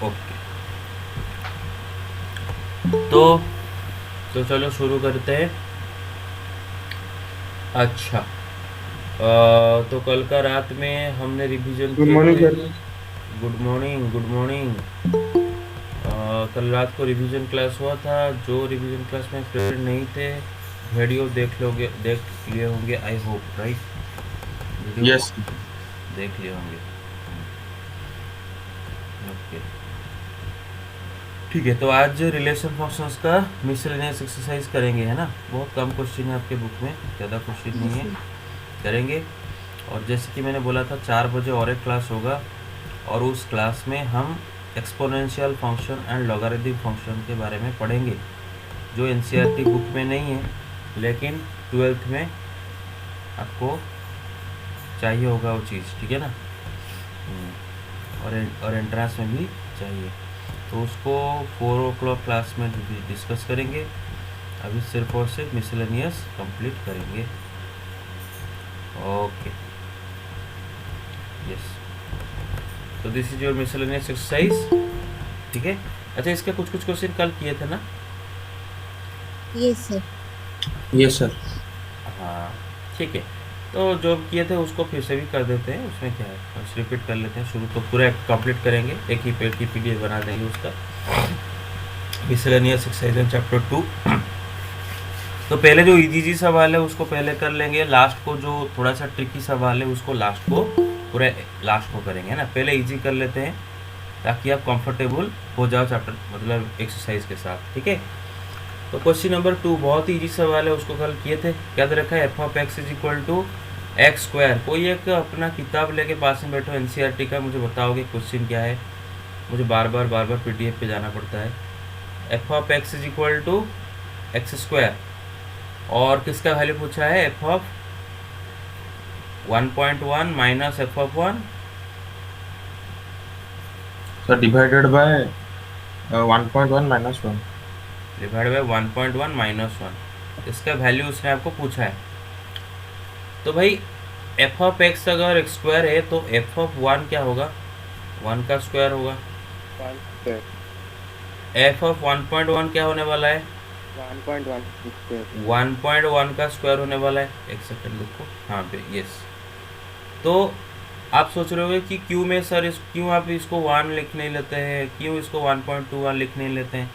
Okay, तो चलो शुरू करते हैं। अच्छा, तो कल का रात में हमने रिवीजन गुड किए मॉर्निंग थे। Sir. Good morning, good morning. कल रात को रिवीजन क्लास हुआ था। जो रिवीजन क्लास में प्रेजेंट नहीं थे, वीडियो देख लिए होंगे, I hope, right? Video yes. देख लिए होंगे। ओके, ठीक है। तो आज रिलेशन फंक्शंस का मिसलेनियस एक्सरसाइज करेंगे, है ना? बहुत कम क्वेश्चन है आपके बुक में, ज़्यादा क्वेश्चन नहीं यस है। सर। करेंगे। और जैसे कि मैंने बोला था, 4 बजे और एक क्लास होगा, और उस क्लास में हम exponential function and logarithmic function के बारे में पढ़ेंगे, जो एनसीईआरटी बुक में नहीं है, लेकिन 12th में आपको चाहिए होगा वो चीज़, ठीक है ना? और एंट्रेंस में भी चाहिए। तो उसको 4 o'clock क्लास में डिस्कस करेंगे। अभी सिर्फ और सिर्फ मिसलेनियस कंप्लीट करेंगे। Okay, yes. तो this is your miscellaneous exercise, ठीक है। अच्छा, इसके कुछ कुछ क्वेश्चन कल किए थे ना? Yes sir. Yes sir. हाँ, ठीक है। तो जो किए थे उसको फिर से भी कर देते हैं, उसमें क्या है, बस रिपीट कर लेते हैं। शुरू तो पूरा कंप्लीट करेंगे, एक ही पेज की पीडीएफ बना देंगे उसका। Miscellaneous exercise chapter 2। तो पहले जो इजी सवाल है उसको पहले कर लेंगे, लास्ट को जो थोड़ा सा ट्रिकी सवाल है उसको लास्ट को, पूरे लास्ट को करेंगे, है ना? पहले इजी कर लेते हैं ताकि आप कंफर्टेबल हो जाओ चैप्टर, मतलब एक्सरसाइज के साथ, ठीक है। तो क्वेश्चन नंबर 2 बहुत ही इजी सवाल है, उसको कल किए थे। क्या दे रखा है? F of x is equal to x square. कोई एक अपना किताब लेके पास में बैठो एनसीईआरटी का, मुझे बताओगे क्वेश्चन क्या है? मुझे बार बार पीडीएफ पे जाना पड़ता है। F of x is equal to x square, और किसका वैल्यू पूछा है? F of 1.1 minus f of 1। Sir divided by 1.1 minus 1। Divide by 1.1 minus 1, इसका वैल्यू उसने आपको पूछा है। तो भाई एफ ऑफ एक्स अगर एक स्क्वायर है तो एफ ऑफ 1 क्या होगा? 1 का स्क्वायर होगा। 1 स्क्वायर। एफ ऑफ 1.1 क्या होने वाला है? 1.1 स्क्वायर। 1.1 का स्क्वायर होने वाला है। एक सेकंड रुको, हाँ पे, यस। तो आप सोच रहे होगे कि क्यों में सर क्यों आप इसको 1 लिख नहीं लेते हैं, क्यों इसको 1.21 लिख नहीं लेते हैं?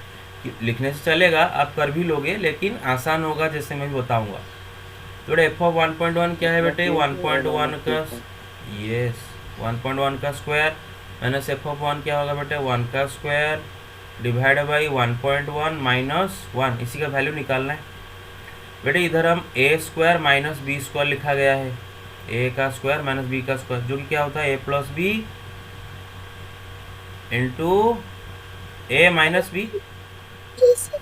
लिखने से चलेगा, आप कर भी लोगे, लेकिन आसान होगा, जैसे मैं भी बताऊंगा। तो एफ ऑफ 1.1 क्या है इसका बेटे? केस है 1.1 का, 1/2 यस, 1.1 का स्क्वायर माइनस एफ ऑफ 1 क्या होगा बेटे? 1 का स्क्वायर डिवाइड बाई 1.1 माइनस 1, इसी का वैल्यू निकालना है बेटे। इधर हम ए स्क्वायर माइनस बी स्क्वायर लिखा गया है, ए का स्क्वायर माइनस बी का स्क्वायर, जो कि क्या होता है? ए प्लस बी इंटू ए माइनस बी। Yes sir.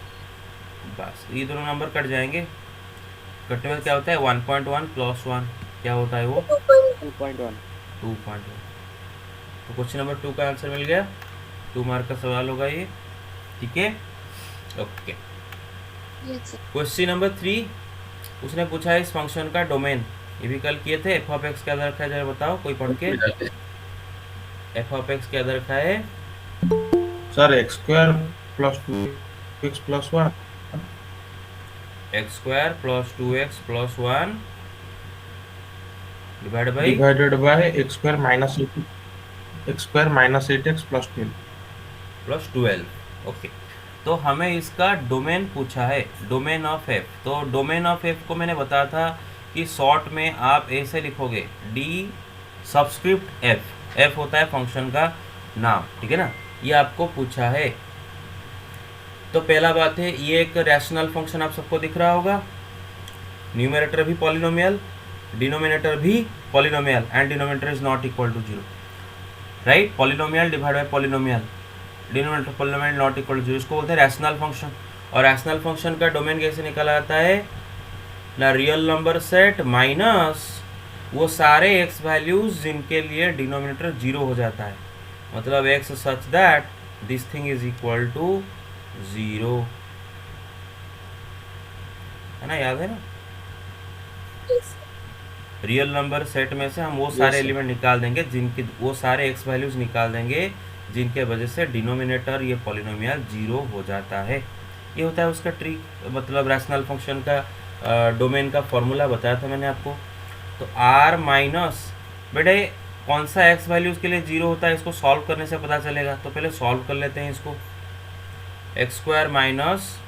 बस ये दोनों नंबर कट जाएंगे, कटने में क्या होता है? 1.1 प्लस 1 क्या होता है? वो 2.1। 2.1। तो क्वेश्चन नंबर 2 का आंसर मिल गया। 2 मार्क का सवाल होगा ये, ठीक है। Okay, yes sir. Question number 3, उसने पूछा है इस फंक्शन का डोमेन। ये भी कल किए थे। एफ ऑफ एक्स क्या दे रखा है, जरा बताओ कोई पढ़ के। एफ ऑफ एक्स क्या दे रखा है? Sir x square plus 2x plus 1 x square plus 2x plus 1 divide by divided by x square minus 8x plus 12। Plus 12। Okay, तो हमें इसका डोमेन पूछा है, डोमेन ऑफ एफ। तो डोमेन ऑफ एफ को मैंने बताया था कि शॉर्ट में आप ऐसे लिखोगे, डी सबस्क्रिप्ट एफ। एफ होता है फंक्शन का नाम, ठीक है ना? ये आपको पूछा है। तो पहला बात है, ये एक रैशनल फंक्शन आप सबको दिख रहा होगा। न्यूमरेटर भी पॉलिनोमियल, डिनोमिनेटर भी polynomial, and denominator is not equal to 0, right? Polynomial divide by polynomial, denominator polynomial not equal to 0, इसको बोलते हैं रैशनल फंक्शन। और रैशनल फंक्शन का डोमेन कैसे निकाला जाता है? ना रियल नंबर सेट माइनस वो सारे एक्स वैल्यूज जिनके लिए डिनोमिनेटर 0 हो जाता है, मतलब x such that this thing is equal to 0, है ना? याद है ना? यस रियल नंबर सेट में से हम वो यस सारे सर। एलिमेंट निकाल देंगे जिनके, वो सारे एक्स वैल्यूज निकाल देंगे जिनके वजह से डिनोमिनेटर ये पॉलिनोमियल 0 हो जाता है। ये होता है उसका ट्रिक, मतलब रैशनल फंक्शन का डोमेन का फॉर्मूला बताया था मैंने आपको। तो r माइनस, बेटे कौन सा x वैल्यू उसके लिए 0 होता है इसको सॉल्व करने से पता चलेगा। तो पहले सॉल्व कर लेते हैं इसको। X square minus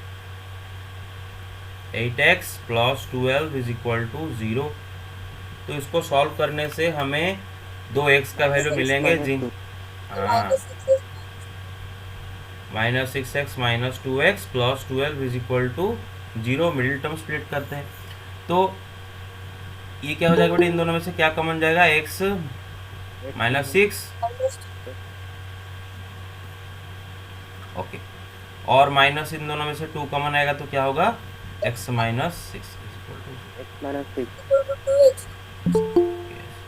8x plus 12 is equal to 0। तो इसको सॉल्व करने से हमें 2x का वैल्यू मिलेंगे जिन हाँ minus 6x minus 2x plus 12 is equal to 0। Middle term split करते हैं तो ये क्या हो जाएगा बेटे, इन दोनों में से क्या कॉमन जाएगा, x माइनस 6 ओके, और माइनस इन दोनों में से 2 कॉमन आएगा तो क्या होगा, x minus 6 is equal to x minus 6.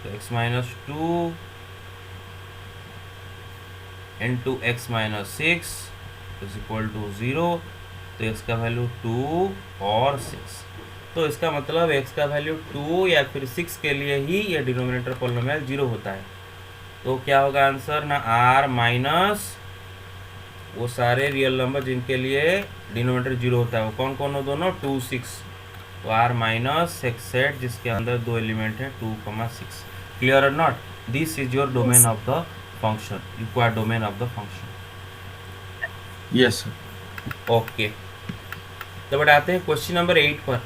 तो x minus 2 into x minus 6 is equal to 0। तो x का वैल्यू 2 और 6, तो इसका मतलब x का वैल्यू 2 या फिर 6 के लिए ही ये डिनोमिनेटर पॉलिनोमियल 0 होता है। तो क्या होगा आंसर ना, r माइनस वो सारे रियल नंबर जिनके लिए डिनोमिनेटर 0 होता है, वो कौन कौन हो दोनों, 2 6। तो r माइनस एक सेट जिसके अंदर 2 एलिमेंट है 2, 6। क्लियर और not, this is your domain of the function, required domain of the function. Yes sir. Okay, तो बढ़ाते हैं क्वेश्चन नंबर 8 पर।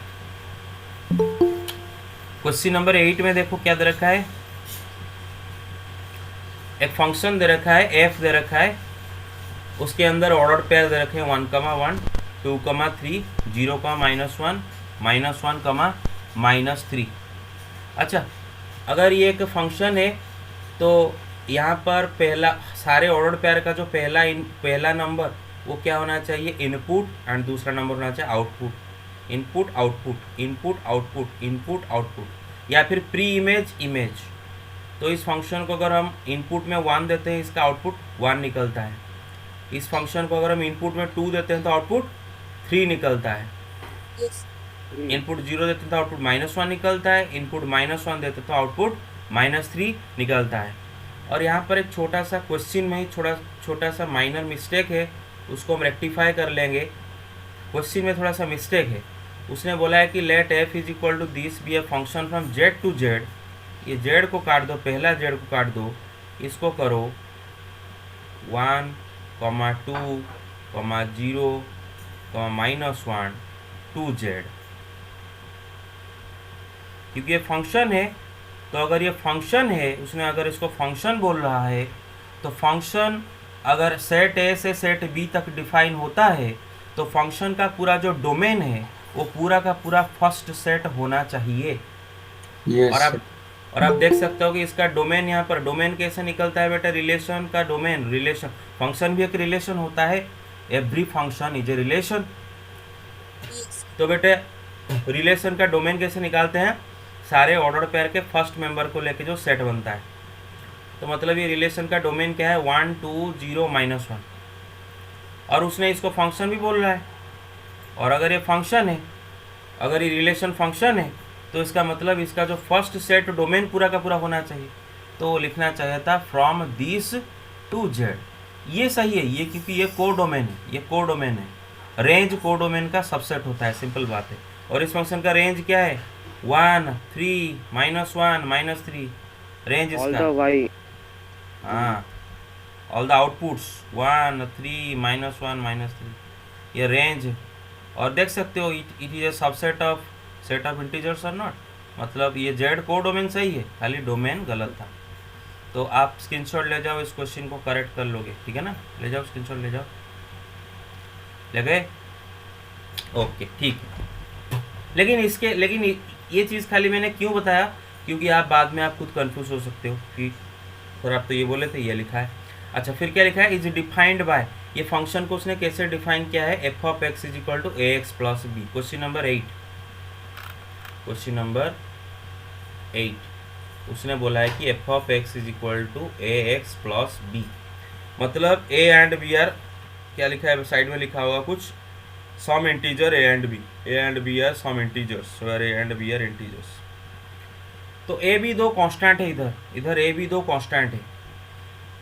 क्वेश्चन नंबर 8 में देखो क्या दे रखा है, एक फंक्शन दे रखा है f दे रखा है, उसके अंदर ऑर्डर पेयर दे रखे हैं 1, 1, 2, 3, 0, -1, -1, -3। अच्छा, अगर ये एक फंक्शन है तो यहाँ पर पहला सारे ऑर्डर पेयर का जो पहला नंबर वो क्या होना चाहिए, इनपुट, एंड दूसरा नंबर होना चाहिए output. Input output, input output, input output, या फिर प्री इमेज इमेज। तो इस फंक्शन को अगर हम इनपुट में 1 देते हैं, इसका आउटपुट 1 निकलता है। इस फंक्शन को अगर हम इनपुट में 2 देते हैं तो आउटपुट 3 निकलता है। इनपुट 0 देते हैं तो आउटपुट -1 निकलता है। इनपुट -1 देते हैं तो आउटपुट -3 निकलता है। और यहाँ पर एक छोटा सा क्वेश्चन में ही छोटा सा माइनर मिस्टेक है, उसको हम रेक्टिफाई कर लेंगे। क्वेश्चन में थोड़ा सा मिस्टेक है, उसने बोला है कि let f is equal to this be a function from z to z। ये z को काट दो, पहला z को काट दो, इसको करो 1, 2, 0, -1 टू z। क्योंकि ये फंक्शन है, तो अगर ये फंक्शन है, उसने अगर इसको फंक्शन बोल रहा है, तो फंक्शन अगर सेट ए से सेट बी तक डिफाइन होता है तो फंक्शन का पूरा जो डोमेन है वो पूरा का पूरा फर्स्ट सेट होना चाहिए। यस और आप देख सकते हो कि इसका डोमेन, यहाँ पर डोमेन कैसे निकलता है बेटा, रिलेशन का डोमेन। रिलेशन, फंक्शन भी एक रिलेशन होता है, every function is a relation. तो बेटे रिलेशन का डोमेन कैसे निकालते हैं, सारे ऑर्डर पेयर के फर्स्ट मेंबर को लेके जो सेट बनता है। तो मतलब ये रिलेशन का डोमेन क्या है, 1, 2, 0, -1। और उसने इसको फंक्शन भी बोल रहा है। और अगर ये फंक्शन है, अगर ये रिलेशन फंक्शन है, तो इसका मतलब इसका जो फर्स्ट सेट डोमेन पूरा का पूरा होना चाहिए। तो वो लिखना चाहिए था फ्रॉम दिस टू z। ये सही है, ये क्योंकि ये को डोमेन है, ये को डोमेन है। रेंज को डोमेन का सबसेट होता है, सिंपल बात है। और इस फंक्शन का रेंज क्या है, 1, 3, -1, -3 रेंज All इसका। the y. हाँ, ऑल द आउटपुट्स 1, 3, -1, -3 ये रेंज। और देख सकते हो it is a subset of set of integers और नॉट, मतलब ये जेड को डोमेन सही है, खाली डोमेन गलत था। तो आप स्क्रीनशॉट ले जाओ, इस क्वेश्चन को करेक्ट कर लोगे, ठीक है ना, ले जाओ स्क्रीनशॉट ले जाओ, ले गए, ओके ठीक है। लेकिन ये चीज़ खाली मैंने क्यों बताया, क्योंकि आप बाद में आप खुद कंफ्यूज हो सकते हो कि सर आप तो ये बोले थे, ये लिखा है। अच्छा, फिर क्या लिखा है, इज डिफाइंड बाय, ये फंक्शन को उसने कैसे डिफाइन किया है, f of x is equal to a x plus b. Question number 8, question number 8 उसने बोला है कि f of x is equal to a x plus B. मतलब ए एंड बी आर, क्या लिखा है साइड में लिखा होगा कुछ, some integer a and B are some integers, where a and B are integers. तो ए भी दो कांस्टेंट है, इधर ए भी दो कांस्टेंट है।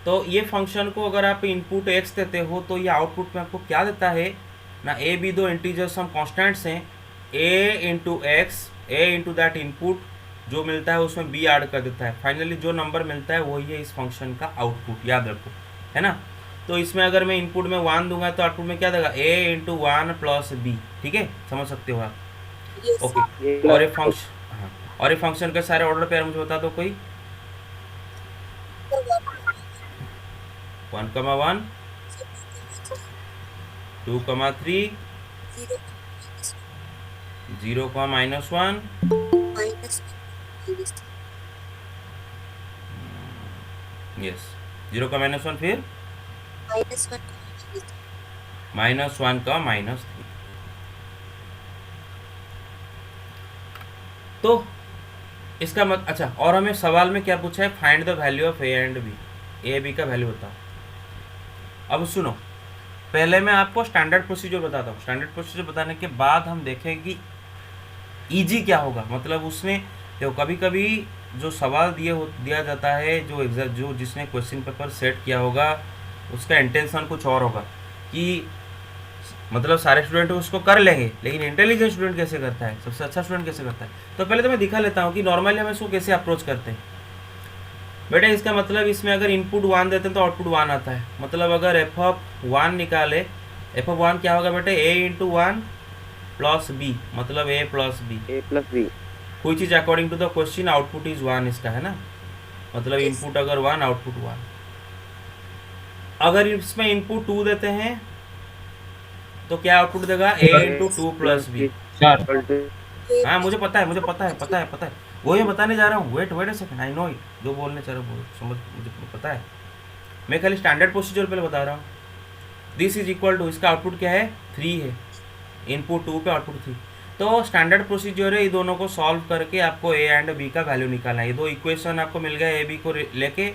तो ये फंक्शन को अगर आप इनपुट x देते हो तो ये आउटपुट में आपको क्या देता है ना, a b दो इंटीजर्स हम कॉन्स्टेंट्स हैं, a into x, a into that input जो मिलता है उसमें b ऐड कर देता है, फाइनली जो नंबर मिलता है वही है इस फंक्शन का आउटपुट, याद रखो, है ना। तो इसमें अगर मैं इनपुट में 1 दूंगा तो आउटपुट में क्या देगा, a into one plus b, ठीक है, समझ सकते हो आप। Yes, sir. ओके, और ये फंक्शन, हाँ, और ये फंक्शन के सारे ऑर्डर पेयर मुझे बता दो कोई। 1, 1, 2, 3, 0, -1, यस, 0 का -1, फिर -1, -1 का -3। तो इसका मत, अच्छा, और हमें सवाल में क्या पूछा है, find the value of a and b, a b का वैल्यू बताओ। अब सुनो, पहले मैं आपको स्टैंडर्ड प्रोसीजर बताता हूँ, स्टैंडर्ड प्रोसीजर बताने के बाद हम देखें कि ईजी क्या होगा। मतलब उसमें देखो कभी कभी जो सवाल दिया जाता है, जो जिसने क्वेश्चन पेपर सेट किया होगा उसका इंटेंशन कुछ और होगा कि मतलब सारे स्टूडेंट उसको कर लेंगे, लेकिन इंटेलिजेंट स्टूडेंट कैसे करता है, सबसे अच्छा स्टूडेंट कैसे करता है। तो पहले तो मैं दिखा लेता हूँ कि नॉर्मली हम इसको कैसे अप्रोच करते हैं। बेटा इसका मतलब इसमें अगर इनपुट 1 देते हैं तो आउटपुट 1 आता है। मतलब अगर एफ ऑफ 1 निकाले, एफ ऑफ 1 क्या होगा बेटे, a इंटू 1 प्लस बी, मतलब a plus B, A plus B. कोई चीज़ according to the question output is 1 इसका, है ना। मतलब Yes. इनपुट अगर 1 आउटपुट 1। अगर इसमें इनपुट 2 देते हैं तो क्या आउटपुट देगा, a into 2 plus b. Sir Equal to हाँ मुझे पता है, पता है, वही मैं बताने जा रहा हूँ। Wait a second, I know it, जो बोलने चाह रहा हूँ समझ, मुझे पता है, मैं खाली स्टैंडर्ड प्रोसीजर पहले बता रहा हूँ। दिस इज इक्वल टू, इसका आउटपुट क्या है, 3 है, इनपुट 2 पे आउटपुट 3। तो स्टैंडर्ड प्रोसीजर है, ये दोनों को सॉल्व करके आपको ए एंड बी का वैल्यू निकालना है। ये दो इक्वेशन आपको मिल गया, ए बी को लेके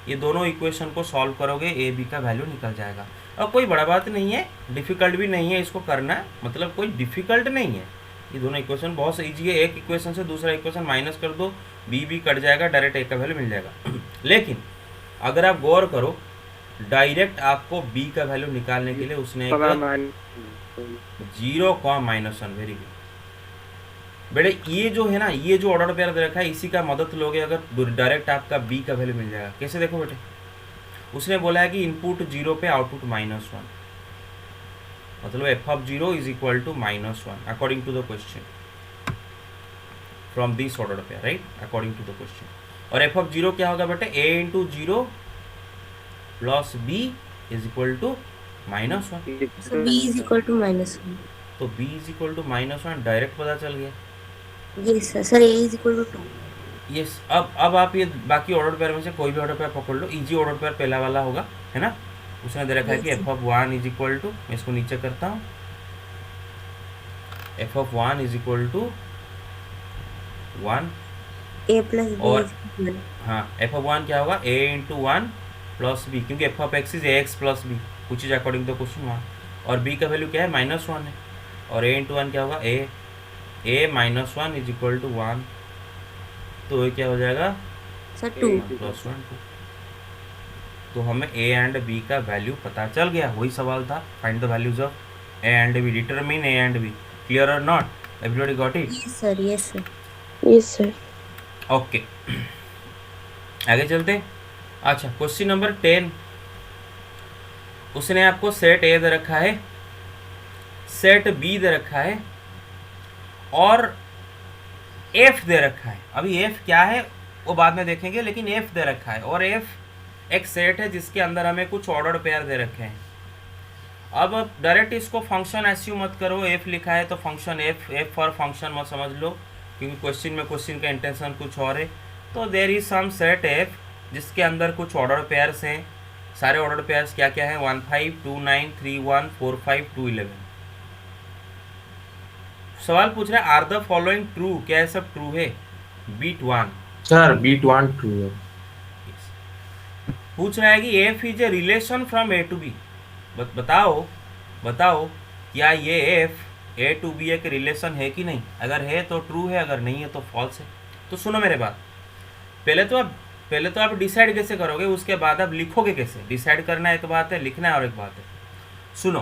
ये दोनों इक्वेशन को सॉल्व करोगे, ए बी का वैल्यू निकल जाएगा। और कोई बड़ा बात नहीं है, डिफ़िकल्ट भी नहीं है इसको करना, मतलब कोई डिफ़िकल्ट नहीं है। ये दोनों इक्वेशन बहुत ईजी है, एक इक्वेशन से दूसरा इक्वेशन माइनस कर दो, बी कट जाएगा, डायरेक्ट ए का वैल्यू मिल जाएगा। लेकिन अगर आप गौर करो, डायरेक्ट आपको बी का वैल्यू निकालने के लिए उसने एक 0, -1, वेरी गुड बेटे। ये जो है ना, ये जो ऑर्डर पेयर दे रखा है इसी का मदद लोगे अगर डायरेक्ट आपका बी का वैल्यू मिल जाएगा। कैसे देखो बेटे, उसने बोला है कि इनपुट 0 पे आउटपुट -1, मतलब f of 0 is equal to -1 according to the question from this order pair, right, according to the question. और एफ ऑफ 0 क्या होगा बेटे, a into 0 plus b is equal to -1। So B is equal to -1. तो b is equal to -1 direct पता चल गया। Yes, sir. Sir, A is equal to 2. Yes, अब आप ये बाकी ऑर्डर पेयर में से कोई भी ऑर्डर पेयर पकड़ लो, इजी ऑर्डर पेयर पहला वाला होगा, है ना। उसने दे रखा है कि Yes. F of 1 is equal to, मैं इसको नीचे करता हूँ, f of 1 is equal to 1, A plus B और- is 1. हाँ एफ ऑफ 1 क्या होगा, a इंटू 1 प्लस बी, क्योंकि f of x is x plus b, कुछ इज अकॉर्डिंग टू क्वेश्चन 1, और b का वैल्यू क्या है, -1 है, और a इंटू 1 क्या होगा, a -1 इज इक्वल टू 1, तो ये क्या हो जाएगा, Sir, 2. +1 2। तो हमें a एंड b का वैल्यू पता चल गया, वही सवाल था, find the values of a and b, determine a and b, clear और not, everybody got it. Yes, sir. Yes, sir. Yes, sir. Okay आगे चलते हैं। अच्छा, क्वेश्चन नंबर 10, उसने आपको सेट ए दे रखा है, सेट बी दे रखा है, और एफ दे रखा है। अभी एफ क्या है वो बाद में देखेंगे, लेकिन एफ दे रखा है, और एफ एक सेट है जिसके अंदर हमें कुछ ऑर्डर पेयर दे रखे हैं। अब डायरेक्ट इसको फंक्शन एस्यूम मत करो, एफ लिखा है तो फंक्शन एफ फॉर फंक्शन मत समझ लो, क्योंकि क्वेश्चन का इंटेंशन कुछ और है। तो there is some set f जिसके अंदर कुछ ऑर्डर पेयर्स हैं। सारे ऑर्डर पेयर्स क्या क्या हैं, 1 5 2 9 3 1 4 5 2 11। सवाल पूछ रहा है आर द फॉलोइंग ट्रू, क्या है सब ट्रू है, बीट 1। सर बीट 1 ट्रू है। पूछ रहा है कि f is a relation from A to b, बताओ क्या ये एफ ए टू बी एक रिलेशन है कि नहीं। अगर है तो ट्रू है, अगर नहीं है तो फॉल्स है। तो सुनो मेरे बात, पहले तो आप पहले तो आप डिसाइड कैसे करोगे, उसके बाद आप लिखोगे कैसे। डिसाइड करना एक बात है, लिखना है और एक बात है। सुनो,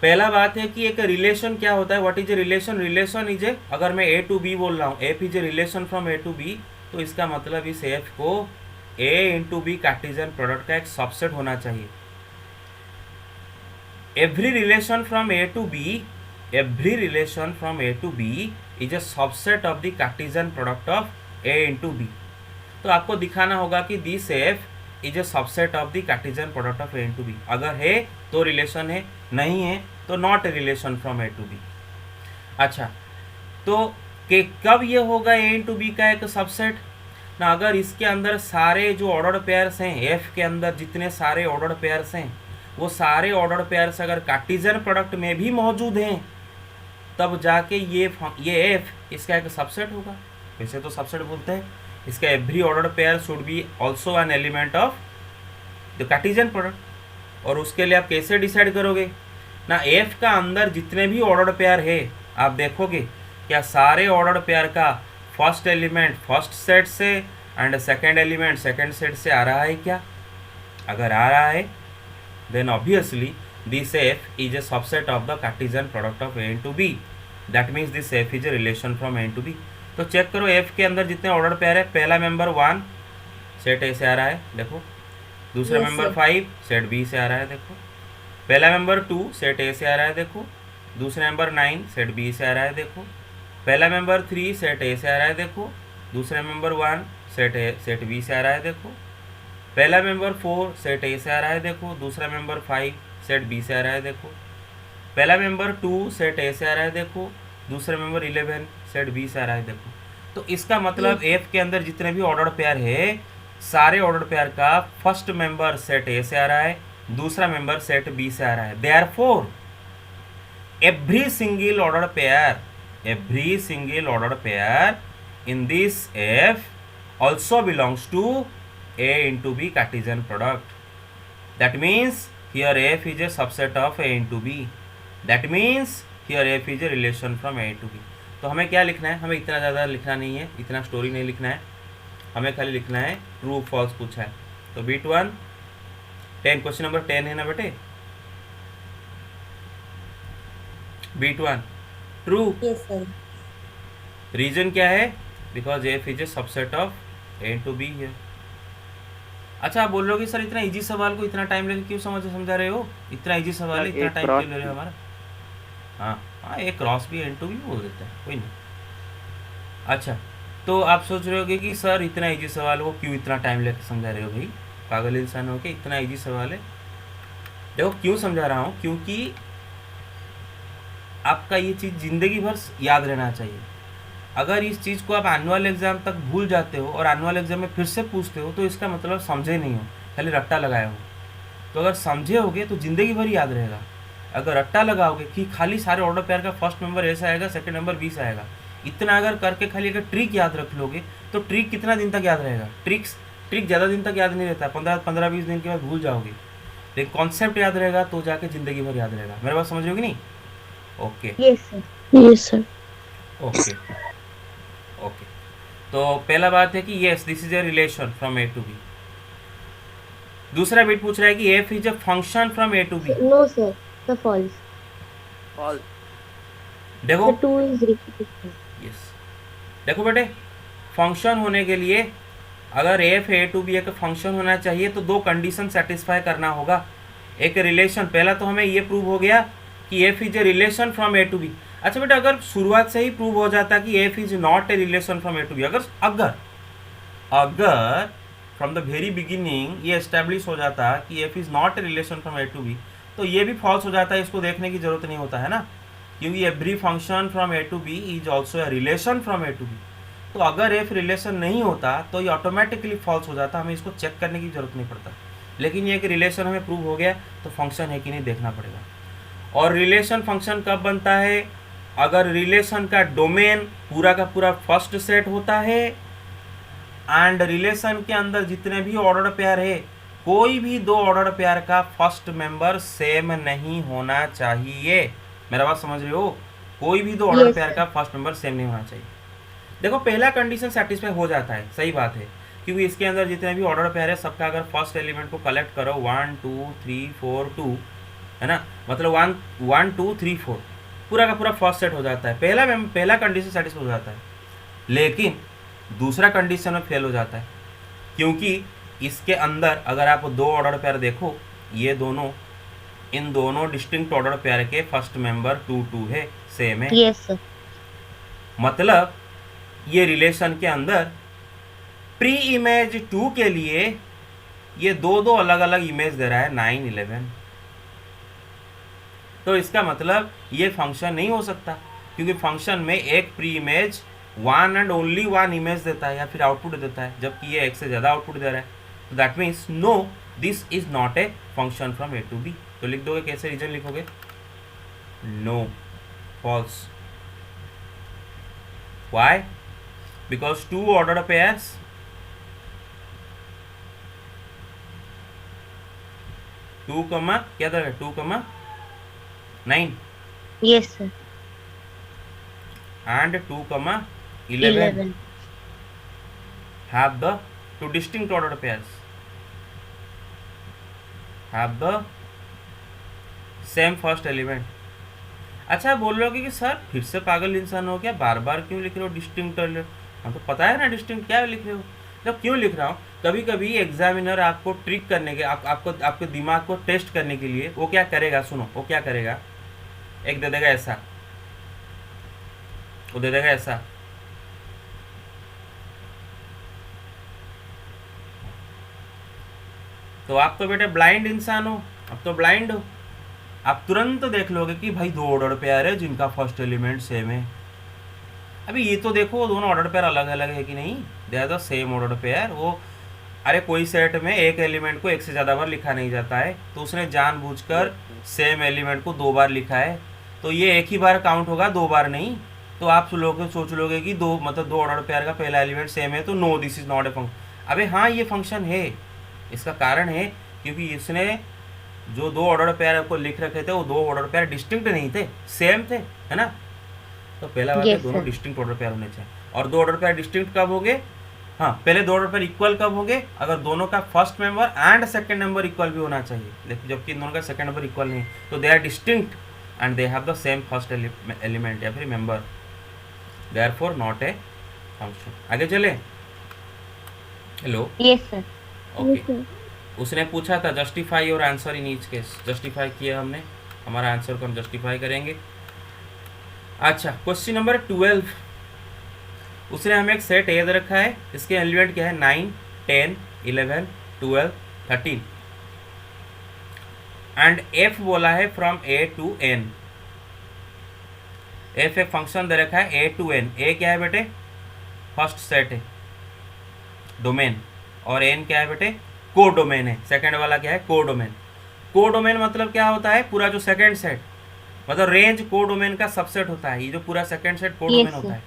पहला बात है कि एक रिलेशन क्या होता है, what is a relation. Relation is a, अगर मैं ए टू बी बोल रहा हूँ, f is a relation from A to B, तो इसका मतलब इस एफ को a into b cartesian product का एक सबसेट होना चाहिए। Every relation from A to b, every relation from A to b is a subset of the cartesian product of a into b. तो आपको दिखाना होगा कि this f is a subset of the cartesian product of a into b. अगर है तो relation है, नहीं है तो not a relation from A to b. अच्छा, तो कि कब ये होगा ए इंटू बी का एक सबसेट ना, अगर इसके अंदर सारे जो ऑर्डर्ड पेयर्स हैं, एफ के अंदर जितने सारे ऑर्डर्ड पेयर्स हैं, वो सारे ऑर्डर्ड पेयर्स अगर कार्टेशियन प्रोडक्ट में भी मौजूद हैं, तब जाके ये एफ इसका एक सबसेट होगा। वैसे तो सबसेट बोलते हैं, इसका every ordered pair should be also an element of the cartesian product. और उसके लिए आप कैसे डिसाइड करोगे ना, एफ का अंदर जितने भी ऑर्डर्ड पेयर है, आप देखोगे क्या सारे ऑर्डर्ड पेयर का फर्स्ट एलिमेंट फर्स्ट सेट से and second element second set से आ रहा है क्या। अगर आ रहा है, then obviously this f is a subset of the cartesian product of a into b. That means this f is a relation from a into b. तो चेक करो एफ के अंदर जितने ऑर्डर्ड पेयर है, पहला मेंबर 1 सेट ए से आ रहा है, देखो। दूसरा Yes, member sir. 5 set b से आ रहा है, देखो। पहला मेंबर 2 सेट ए से आ रहा है, देखो। दूसरा मेंबर 9 सेट बी से आ रहा है, देखो। पहला मेंबर 3 सेट ए से आ रहा है, देखो। दूसरा मेंबर 1 सेट बी से आ रहा है, देखो। पहला मेंबर 4 सेट ए से आ रहा है, देखो। दूसरा मेंबर 5 सेट बी से आ रहा है, देखो। पहला मेंबर 2 सेट ए से आ रहा है, देखो। दूसरा मेंबर 11 सेट बी से आ रहा है, देखो। तो इसका मतलब एफ के अंदर जितने भी ऑर्डर पेयर है, सारे ऑर्डर पेयर का फर्स्ट मेंबर सेट ए से आ रहा है, दूसरा मेंबर सेट बी से आ रहा है। Therefore every single order pair in this F also belongs to A into B Cartesian product. That means here F is a subset of A into B. That means here F is a relation from A to B. तो हमें क्या लिखना है, हमें इतना ज़्यादा लिखना नहीं है, इतना स्टोरी नहीं लिखना है, हमें खाली लिखना है ट्रू फॉल्स पूछा है। तो बीट 1 10, क्वेश्चन नंबर 10 है ना बेटे। Bit 1 true. Yes, sir. Reason क्या है, because f is a subset of a to b है। अच्छा, आप बोल रहे हो कि सर इतना इजी सवाल को इतना टाइम लेके क्यों समझा रहे हो, इतना इजी सवाल है, सर, इतना एक टाइम क्यों क्रॉस ले रहे हो हमारा। हाँ हाँ, एक क्रॉस भी एन टू भी बोल देता है, कोई नहीं। अच्छा, तो आप सोच रहे होगे कि सर इतना इजी सवाल को क्यों इतना टाइम लेके समझा रहे हो। भाई पागल इंसान हो के, इतना इजी सवाल है। देखो क्यों समझा रहा हूँ, क्योंकि आपका ये चीज़ ज़िंदगी भर याद रहना चाहिए। अगर इस चीज़ को आप एनुअल एग्ज़ाम तक भूल जाते हो और एनुअल एग्ज़ाम में फिर से पूछते हो, तो इसका मतलब समझे नहीं हो, खाली रट्टा लगाए हो। तो अगर समझे होगे तो ज़िंदगी भर याद रहेगा। अगर रट्टा लगाओगे कि खाली सारे ऑर्डर पेयर का फर्स्ट नंबर ऐसा आएगा, सेकंड नंबर 20 आएगा, इतना अगर करके खाली अगर ट्रिक याद रख लोगे, तो ट्रिक कितना दिन तक याद रहेगा। ट्रिक ज़्यादा दिन तक याद नहीं रहता, 15-20 दिन के बाद भूल जाओगे। लेकिन कॉन्सेप्ट याद रहेगा तो जाके ज़िंदगी भर याद रहेगा। मेरे बात समझ रहे हो कि नहीं। Okay Yes, sir. Yes, sir. Okay okay. तो पहला बात है कि yes this is a relation from A to b. दूसरा बिट पूछ रहा है कि f is a function from A to b. No, sir. The false. false, देखो The 2 is repeated. यस, देखो बेटे, फंक्शन होने के लिए अगर एफ ए टू बी एक फंक्शन होना चाहिए तो दो कंडीशन सेटिस्फाई करना होगा। एक रिलेशन, पहला तो हमें ये प्रूव हो गया कि f is a relation from A to b. अच्छा बेटा, अगर शुरुआत से ही प्रूव हो जाता कि f is not a relation from A to b, अगर फ्रॉम द वेरी बिगिनिंग ये एस्टेब्लिश हो जाता कि f is not a relation from A to B, तो ये भी फॉल्स हो जाता है। इसको देखने की जरूरत नहीं होता है ना, क्योंकि every function from A to b is also a relation from A to B. तो अगर एफ रिलेशन नहीं होता तो ये ऑटोमेटिकली फॉल्स हो जाता, हमें इसको चेक करने की जरूरत नहीं पड़ता। लेकिन ये एक रिलेशन हमें प्रूव हो गया तो फंक्शन है कि नहीं देखना पड़ेगा। और रिलेशन फंक्शन कब बनता है, अगर रिलेशन का डोमेन पूरा का पूरा फर्स्ट सेट होता है एंड रिलेशन के अंदर जितने भी ऑर्डर पेयर है, कोई भी दो ऑर्डर पेयर का फर्स्ट मेंबर सेम नहीं होना चाहिए। मेरा बात समझ रहे हो, कोई भी दो ऑर्डर Yes, पेयर sir. का फर्स्ट मेंबर सेम नहीं होना चाहिए। देखो पहला कंडीशन सेटिस्फाई हो जाता है, सही बात है, क्योंकि इसके अंदर जितने भी ऑर्डर पेयर है सबका अगर फर्स्ट एलिमेंट को कलेक्ट करो 1 2 3 4 2 है ना, मतलब 1 1 2 3 4 पूरा का पूरा फर्स्ट सेट हो जाता है, पहला कंडीशन सेटिस्फाई हो जाता है। लेकिन दूसरा कंडीशन में फेल हो जाता है, क्योंकि इसके अंदर अगर आप दो ऑर्डर पेयर देखो, ये दोनों इन दोनों डिस्टिंक्ट ऑर्डर पेयर के फर्स्ट मेंबर 2 2 है, सेम है। Yes, sir. मतलब ये रिलेशन के अंदर प्री इमेज 2 के लिए ये दो अलग अलग इमेज दे रहा है 9 11। तो इसका मतलब ये फंक्शन नहीं हो सकता, क्योंकि फंक्शन में एक pre image 1 and only 1 image देता है या फिर आउटपुट देता है, जबकि ये एक से ज़्यादा आउटपुट दे रहा है। तो that means no, this is not a function from A to B. तो लिख दोगे कैसे, रीजन लिखोगे? No, false. Why? Because two order pairs two comma क्या था, 2 कमा 9 Yes, sir. and 2 comma 11 have the two distinct ordered pairs, have the same first element। अच्छा बोल रहे हो कि सर फिर से पागल इंसान हो क्या, बार बार क्यों लिख रहे हो डिस्टिंक्ट? हम तो पता है ना डिस्टिंक्ट क्या लिख रहे हो। जब क्यों लिख रहा हूँ, कभी कभी एग्जामिनर आपको ट्रिक करने के आपको आपके दिमाग को टेस्ट करने के लिए वो क्या करेगा, सुनो वो क्या करेगा, एक दे देगा ऐसा, वो दे देगा ऐसा, तो आप तो बेटे ब्लाइंड इंसान हो, अब तो ब्लाइंड हो, आप तुरंत देख लोगे कि भाई दो ऑर्डर पेयर है जिनका फर्स्ट एलिमेंट सेम है। अभी ये तो देखो दोनों ऑर्डर पेयर अलग अलग है कि नहीं, they are the same order pair. वो अरे कोई सेट में एक एलिमेंट को एक से ज़्यादा बार लिखा नहीं जाता है, तो उसने जानबूझकर सेम एलिमेंट को 2 बार लिखा है, तो ये एक ही बार काउंट होगा, 2 बार नहीं। तो आप लोग सोच लोगे कि दो ऑर्डर पेयर का पहला एलिमेंट सेम है, तो no this is not a function. अबे हाँ ये फंक्शन है, इसका कारण है क्योंकि इसने जो 2 ऑर्डर पेयर को लिख रखे थे वो 2 ऑर्डर पेयर डिस्टिंक्ट नहीं थे, सेम थे, है ना। तो पहला बात है Yes, दोनों sir. डिस्टिंक्ट ऑर्डर पेयर होने चाहिए। और 2 ऑर्डर पेयर डिस्टिंक्ट कब होंगे, हाँ पहले 2 ऑर्डर पेयर इक्वल कब होंगे, अगर दोनों का first member and second number equal भी होना चाहिए, लेकिन जबकि इन दोनों का सेकंड नंबर इक्वल नहीं, तो they are distinct and they have the same first element या फिर member, therefore not a function. आगे चले, हेलो, Yes, sir. ओके। उसने पूछा था justify your answer in each case, justify किया हमने, हमारा आंसर को हम जस्टिफाई करेंगे। अच्छा क्वेश्चन नंबर 12, उसने हमें एक सेट ए दे रखा है, इसके एलिमेंट क्या है 9 10 11 12 13 एंड एफ बोला है from A to N. F एक फंक्शन दे रखा है ए टू एन। ए क्या है बेटे, फर्स्ट सेट है डोमेन, और एन क्या है बेटे, को डोमेन है। सेकंड वाला क्या है, को डोमेन। को डोमेन मतलब क्या होता है, पूरा जो सेकंड सेट मतलब रेंज को डोमेन का सबसेट होता है। ये जो पूरा सेकंड सेट को डोमेन होता है,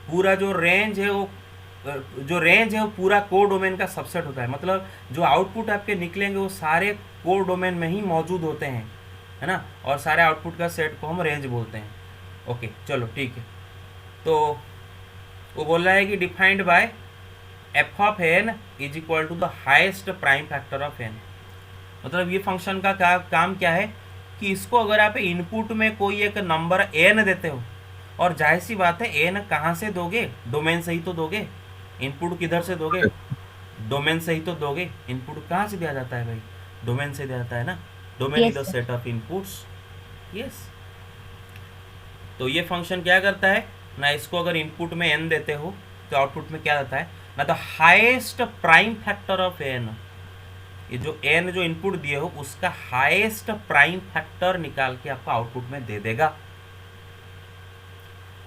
पूरा जो रेंज है वो पूरा को डोमेन का सबसेट होता है। मतलब जो आउटपुट आपके निकलेंगे वो सारे को डोमेन में ही मौजूद होते हैं, है ना, और सारे आउटपुट का सेट को हम रेंज बोलते हैं। ओके चलो ठीक है। तो वो बोल रहा है कि defined by F of N is equal to the highest prime factor of N. मतलब ये फंक्शन का काम क्या है कि इसको अगर आप इनपुट में कोई एक नंबर एन देते हो, और जाहिर सी बात है एन कहाँ से दोगे, डोमेन से ही तो दोगे। इनपुट किधर से दोगे, डोमेन से ही तो दोगे। इनपुट कहाँ से दिया जाता है भाई, डोमेन से दिया जाता है ना। Domain is the Yes, sir. Set of inputs. Yes, तो ये फंक्शन क्या करता है ना, इसको अगर इनपुट में एन देते हो तो आउटपुट में क्या आता है ना, the highest prime factor of N. ये जो एन जो इनपुट दिए हो उसका हाईएस्ट प्राइम फैक्टर निकाल के आपको आउटपुट में दे देगा।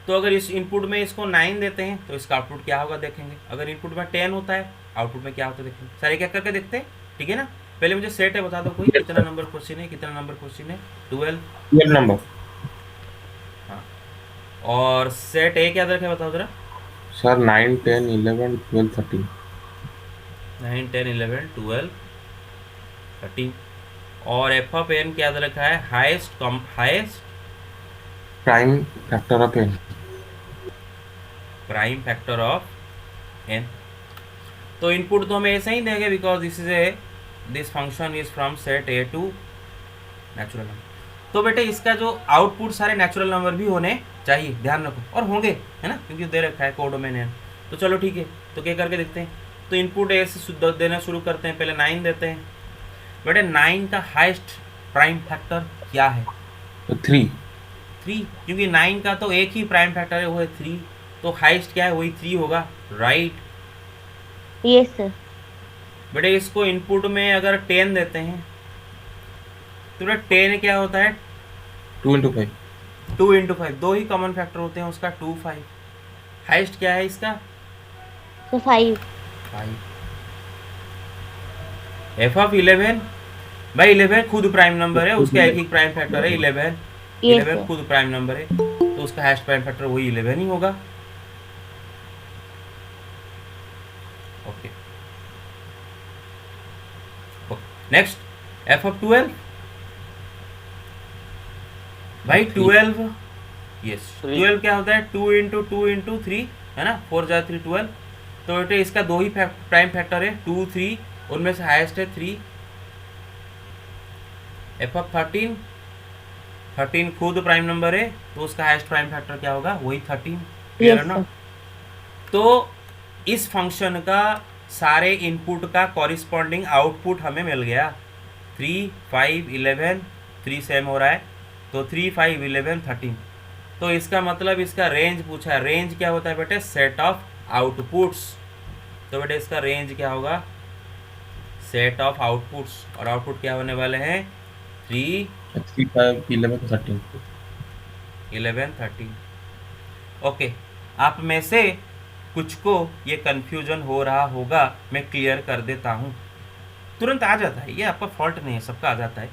तो अगर इस इनपुट में इसको 9 देते हैं तो इसका आउटपुट क्या होगा देखेंगे। अगर इनपुट में 10 होता है आउटपुट में क्या होता है देखेंगे। सारे क्या करके देखते हैं, ठीक है ना। पहले मुझे सेट है बता दो, कोई कितना नंबर क्वेश्चन है, कितना नंबर क्वेश्चन है, 12 नंबर। हाँ, और सेट ए क्या रखा है बताओ जरा। सर 9 10 11 12 13 9 10 11 12 13 और एफ ऑफ एन क्या रखा है, highest prime factor of N. Prime factor of N. तो इनपुट तो हमें ऐसे ही देंगे because this function is from set A to natural number. तो बेटे इसका जो आउटपुट सारे नेचुरल नंबर भी होने चाहिए, ध्यान रखो, और होंगे, है ना, क्योंकि दे रखा है कोडोमेन है। तो चलो ठीक है, तो क्या करके देखते हैं। तो इनपुट ए से देना शुरू करते हैं, पहले 9 देते हैं। बेटे 9 का हाईएस्ट प्राइम फैक्टर क्या है? 3। 3, क्योंकि 9 का तो एक ही प्राइम फैक्टर है, वो है 3, तो हाईएस्ट क्या है, वही 3 होगा, राइट। Yes, sir. बेटे इसको इनपुट में अगर 10 देते हैं तो बेटा 10 क्या होता है? 2 into 5। 2 into 5, दो ही कॉमन फैक्टर होते हैं उसका, 2 5। हाईएस्ट क्या है इसका? So 5. 5। एफ ऑफ 11, भाई 11 खुद प्राइम नंबर है, उसका एक ही प्राइम फैक्टर है 11। Yes, 11 sir. खुद प्राइम नंबर है, तो उसका हाईएस्ट प्राइम फैक्टर वही 11 ही होगा। ओके, नेक्स्ट एफ ऑफ 12, भाई 12, यस 12 क्या होता है? 2 into 2 into 3, है ना, 4 जा 3 12। तो बेटे इसका दो ही प्राइम फैक्टर है, 2 3, उनमें से हाईएस्ट है 3। एफ ऑफ 13, 13 खुद प्राइम नंबर है, तो उसका हाईएस्ट प्राइम फैक्टर क्या होगा? वही 13, क्लियर है Yes, ना। sir. तो इस फंक्शन का सारे इनपुट का कॉरिस्पॉन्डिंग आउटपुट हमें मिल गया। 3 5 11, 3 सेम हो रहा है, तो 3 5 11 13। तो इसका मतलब इसका रेंज पूछा है। रेंज क्या होता है बेटे? Set of outputs. तो बेटे इसका रेंज क्या होगा? सेट ऑफ आउटपुट्स, और आउटपुट क्या होने वाले हैं? 3 3 5 11 13। 11 13। ओके, आप में से कुछ को ये कन्फ्यूजन हो रहा होगा, मैं क्लियर कर देता हूँ। तुरंत आ जाता है, ये आपका फॉल्ट नहीं है, सबका आ जाता है।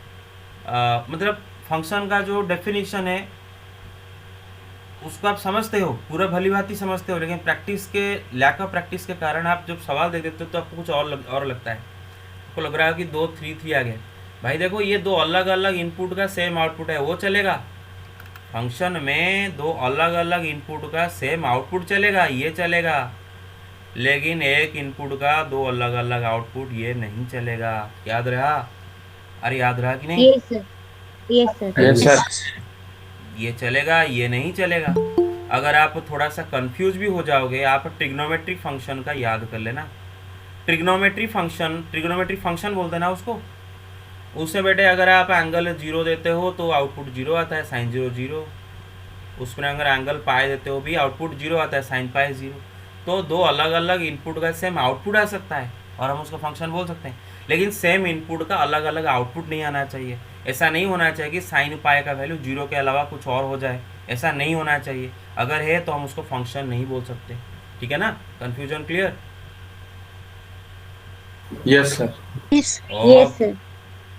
मतलब फंक्शन का जो डेफिनेशन है उसको आप समझते हो, पूरा भली भांति समझते हो, लेकिन प्रैक्टिस के लैक ऑफ प्रैक्टिस के कारण आप जब सवाल देख देते हो तो आपको कुछ और लगता है। आपको लग रहा है कि 2 3 3 आ गए। भाई देखो, ये दो अलग अलग इनपुट का सेम आउटपुट है, वो चलेगा। फंक्शन में दो अलग अलग इनपुट का सेम आउटपुट चलेगा, ये चलेगा, लेकिन एक इनपुट का दो अलग अलग आउटपुट ये नहीं चलेगा। याद रहा? अरे याद रहा कि नहीं? Yes, sir. Yes, sir. Yes, sir. ये चलेगा, ये नहीं चलेगा। अगर आप थोड़ा सा कंफ्यूज भी हो जाओगे, आप ट्रिग्नोमेट्रिक फंक्शन का याद कर लेना। ट्रिग्नोमेट्री फंक्शन बोलते हैं ना उसको। उससे बेटे अगर आप एंगल 0 देते हो तो आउटपुट 0 आता है, साइन 0 0। उसमें अगर एंगल पाई देते हो भी आउटपुट 0 आता है, साइन पाई 0। तो दो अलग अलग इनपुट का सेम आउटपुट आ सकता है और हम उसको फंक्शन बोल सकते हैं, लेकिन सेम इनपुट का अलग अलग आउटपुट नहीं आना चाहिए। ऐसा नहीं होना चाहिए कि साइन पाई का वैल्यू 0 के अलावा कुछ और हो जाए, ऐसा नहीं होना चाहिए। अगर है तो हम उसको फंक्शन नहीं बोल सकते, ठीक है ना। Confusion clear? Yes, sir. Yes, sir.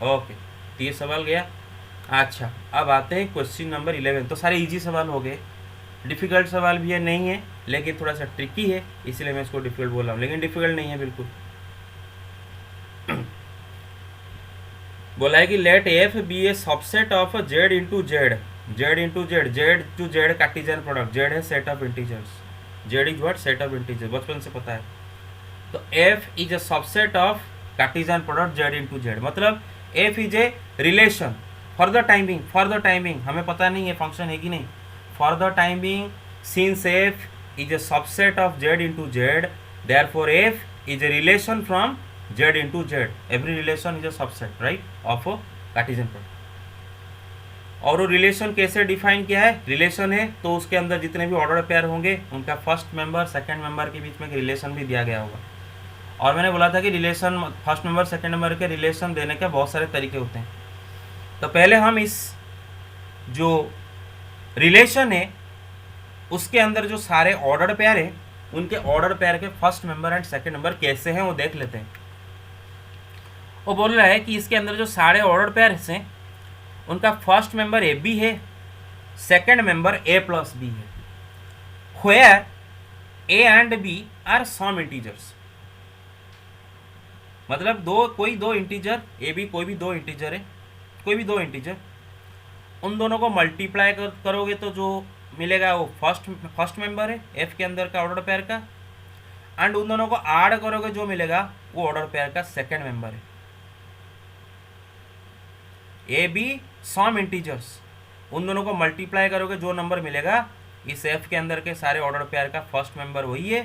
Okay, तो ये सवाल गया। अच्छा, अब आते हैं क्वेश्चन नंबर 11। तो सारे इजी सवाल हो गए, डिफ़िकल्ट सवाल भी है नहीं है, लेकिन थोड़ा सा ट्रिकी है, इसलिए मैं इसको डिफ़िकल्ट बोल रहा हूँ, लेकिन डिफ़िकल्ट नहीं है बिल्कुल। बोला है कि let F be a subset of Z into Z, Z into Z, Z to Z Cartesian product. Z है set of integers, Z is what? Set of integers, बचपन से पता है। तो F is a subset of Cartesian product Z into Z, मतलब F is a relation for the timing हमें पता नहीं है फंक्शन है कि नहीं। For the timing since F is a subset of z into z, therefore f is a relation from z into z. Every relation is a subset, right, of a Cartesian product. और वो relation कैसे define किया है? Relation है तो उसके अंदर जितने भी ऑर्डर पेयर होंगे उनका फर्स्ट मेंबर सेकंड मेंबर के बीच में रिलेशन भी दिया गया होगा। और मैंने बोला था कि relation first member second member के रिलेशन देने के बहुत सारे तरीके होते हैं। तो पहले हम इस जो रिलेशन है उसके अंदर जो सारे ऑर्डर पेयर हैं उनके ऑर्डर पेयर के first member and second member कैसे हैं वो देख लेते हैं। वो बोल रहा है कि इसके अंदर जो सारे ऑर्डर पेयर हैं उनका फर्स्ट मेंबर ए बी है, second member A plus B है, where A and B are some integers. मतलब कोई दो इंटीजर ए बी, कोई भी दो इंटीजर है, कोई भी दो इंटीजर, उन दोनों को मल्टीप्लाई करोगे तो जो मिलेगा वो फर्स्ट मेंबर है एफ के अंदर का ऑर्डर पेयर का। एंड उन दोनों को ऐड करोगे जो मिलेगा वो ऑर्डर पेयर का सेकंड मेंबर है। ए बी सम इंटीजर्स, उन दोनों को मल्टीप्लाई करोगे जो नंबर मिलेगा इस एफ के अंदर के सारे ऑर्डर पेयर का फर्स्ट मेंबर वही है,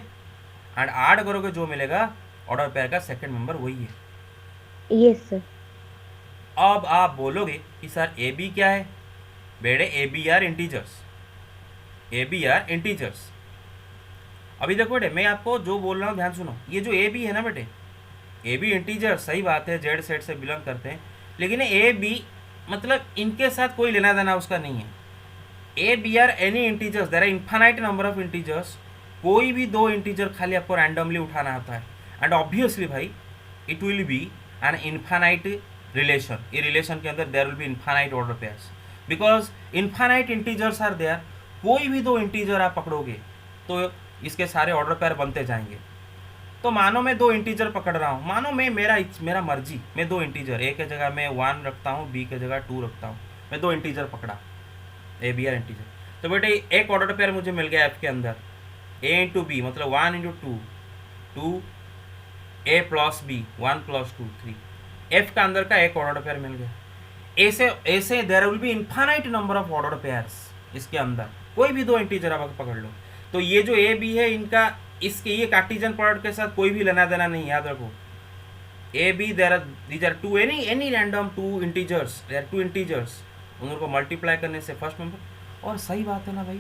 एंड ऐड करोगे जो मिलेगा ऑर्डर पेयर का सेकंड मेंबर वही है। Yes sir. अब आप बोलोगे कि सर ए बी क्या है? बेटे A B are integers, A B are integers. अभी देखो बेटे मैं आपको जो बोल रहा हूँ ध्यान सुनो, ये जो ए बी है ना बेटे, ए बी इंटीजर सही बात है, जेड सेट से बिलोंग करते हैं, लेकिन ए बी मतलब इनके साथ कोई लेना देना उसका नहीं है। A B are any integers, there are infinite number of integers, कोई भी दो इंटीजर खाली आपको रैंडमली उठाना आता है, एंड ऑब्वियसली भाई it will be an infinite relation. ये रिलेशन के अंदर there will be infinite order pairs, because infinite integers are there. कोई भी दो इंटीजर आप पकड़ोगे तो इसके सारे ऑर्डर पेयर बनते जाएंगे। तो मानो मैं दो इंटीजर पकड़ रहा हूँ, मानो मैं मेरा मर्जी, मैं दो इंटीजर, ए के जगह मैं 1 रखता हूँ, बी के जगह 2 रखता हूँ, मैं दो इंटीजर पकड़ा, ए बी आर इंटीजर। तो बेटे एक ऑर्डर पेयर मुझे मिल गया एफ के अंदर, ए इंटू बी मतलब 1 into 2, 2 A plus B 1 plus 2 3, F का अंदर का एक ऑर्डर पेयर मिल गया। ऐसे there will be infinite number of order pairs इसके अंदर, कोई भी दो इंटीजर आप पकड़ लो। तो ये जो ए बी है इनका इसके ये कार्टेशियन प्रोडक्ट के साथ कोई भी लेना देना नहीं, याद रखो। A B these are two any random two integers, they are two integers, उनको मल्टीप्लाई करने से फर्स्ट मेंबर। और सही बात है ना भाई,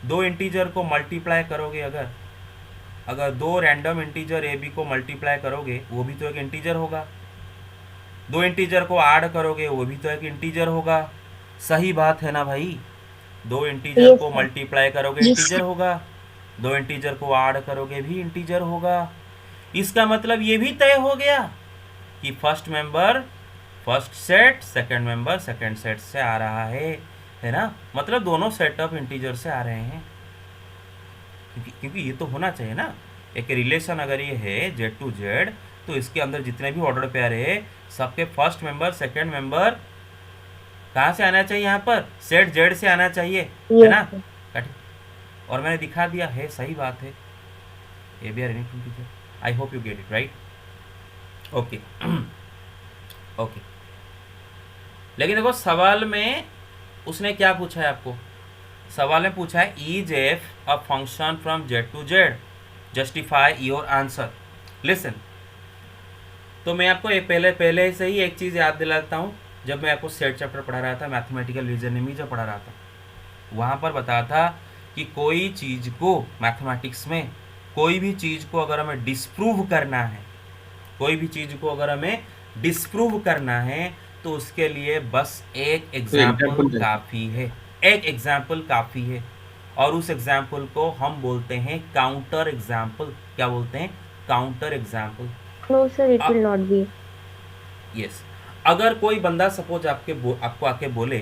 दो इंटीजर को मल्टीप्लाई करोगे, अगर दो रैंडम इंटीजर ए बी को मल्टीप्लाई करोगे वो भी तो एक इंटीजर होगा, दो इंटीजर को ऐड करोगे वो भी तो एक इंटीजर होगा। सही बात है ना भाई, दो इंटीजर Yes, को sir. मल्टीप्लाई करोगे Yes, इंटीजर होगा, दो इंटीजर को ऐड करोगे भी इंटीजर होगा। इसका मतलब ये भी तय हो गया कि first member first set, second member second set से आ रहा है ना, मतलब दोनों सेट ऑफ इंटीजर से आ रहे हैं। क्योंकि ये तो होना चाहिए ना, एक रिलेशन अगर ये है जेड टू जेड, तो इसके अंदर जितने भी ऑर्डर पेयर है सबके फर्स्ट मेंबर सेकंड मेंबर कहाँ से आना चाहिए? यहाँ पर सेट जेड से आना चाहिए, है ना। Yes, sir. और मैंने दिखा दिया है, सही बात है, A B are any two integer. I hope you get it right. Okay okay, लेकिन देखो सवाल में उसने क्या पूछा है आपको, सवाल में पूछा है is F a function from Z to Z, justify your answer. Listen, तो मैं आपको पहले से ही एक चीज़ याद दिलाता हूँ। जब मैं आपको सेट चैप्टर पढ़ा रहा था, मैथमेटिकल रीजनिंग जब पढ़ा रहा था, वहाँ पर बताया था कि कोई चीज़ को मैथमेटिक्स में कोई भी चीज़ को अगर हमें डिस्प्रूव करना है, कोई भी चीज़ को अगर हमें डिस्प्रूव करना है तो उसके लिए बस एक एग्जाम्पल example काफ़ी है, एक एग्जाम्पल काफ़ी है, और उस एग्जाम्पल को हम बोलते हैं काउंटर एग्जाम्पल। क्या बोलते हैं? Counter example. No, sir, it will not be. Yes, अगर कोई बंदा सपोज आपको आके बोले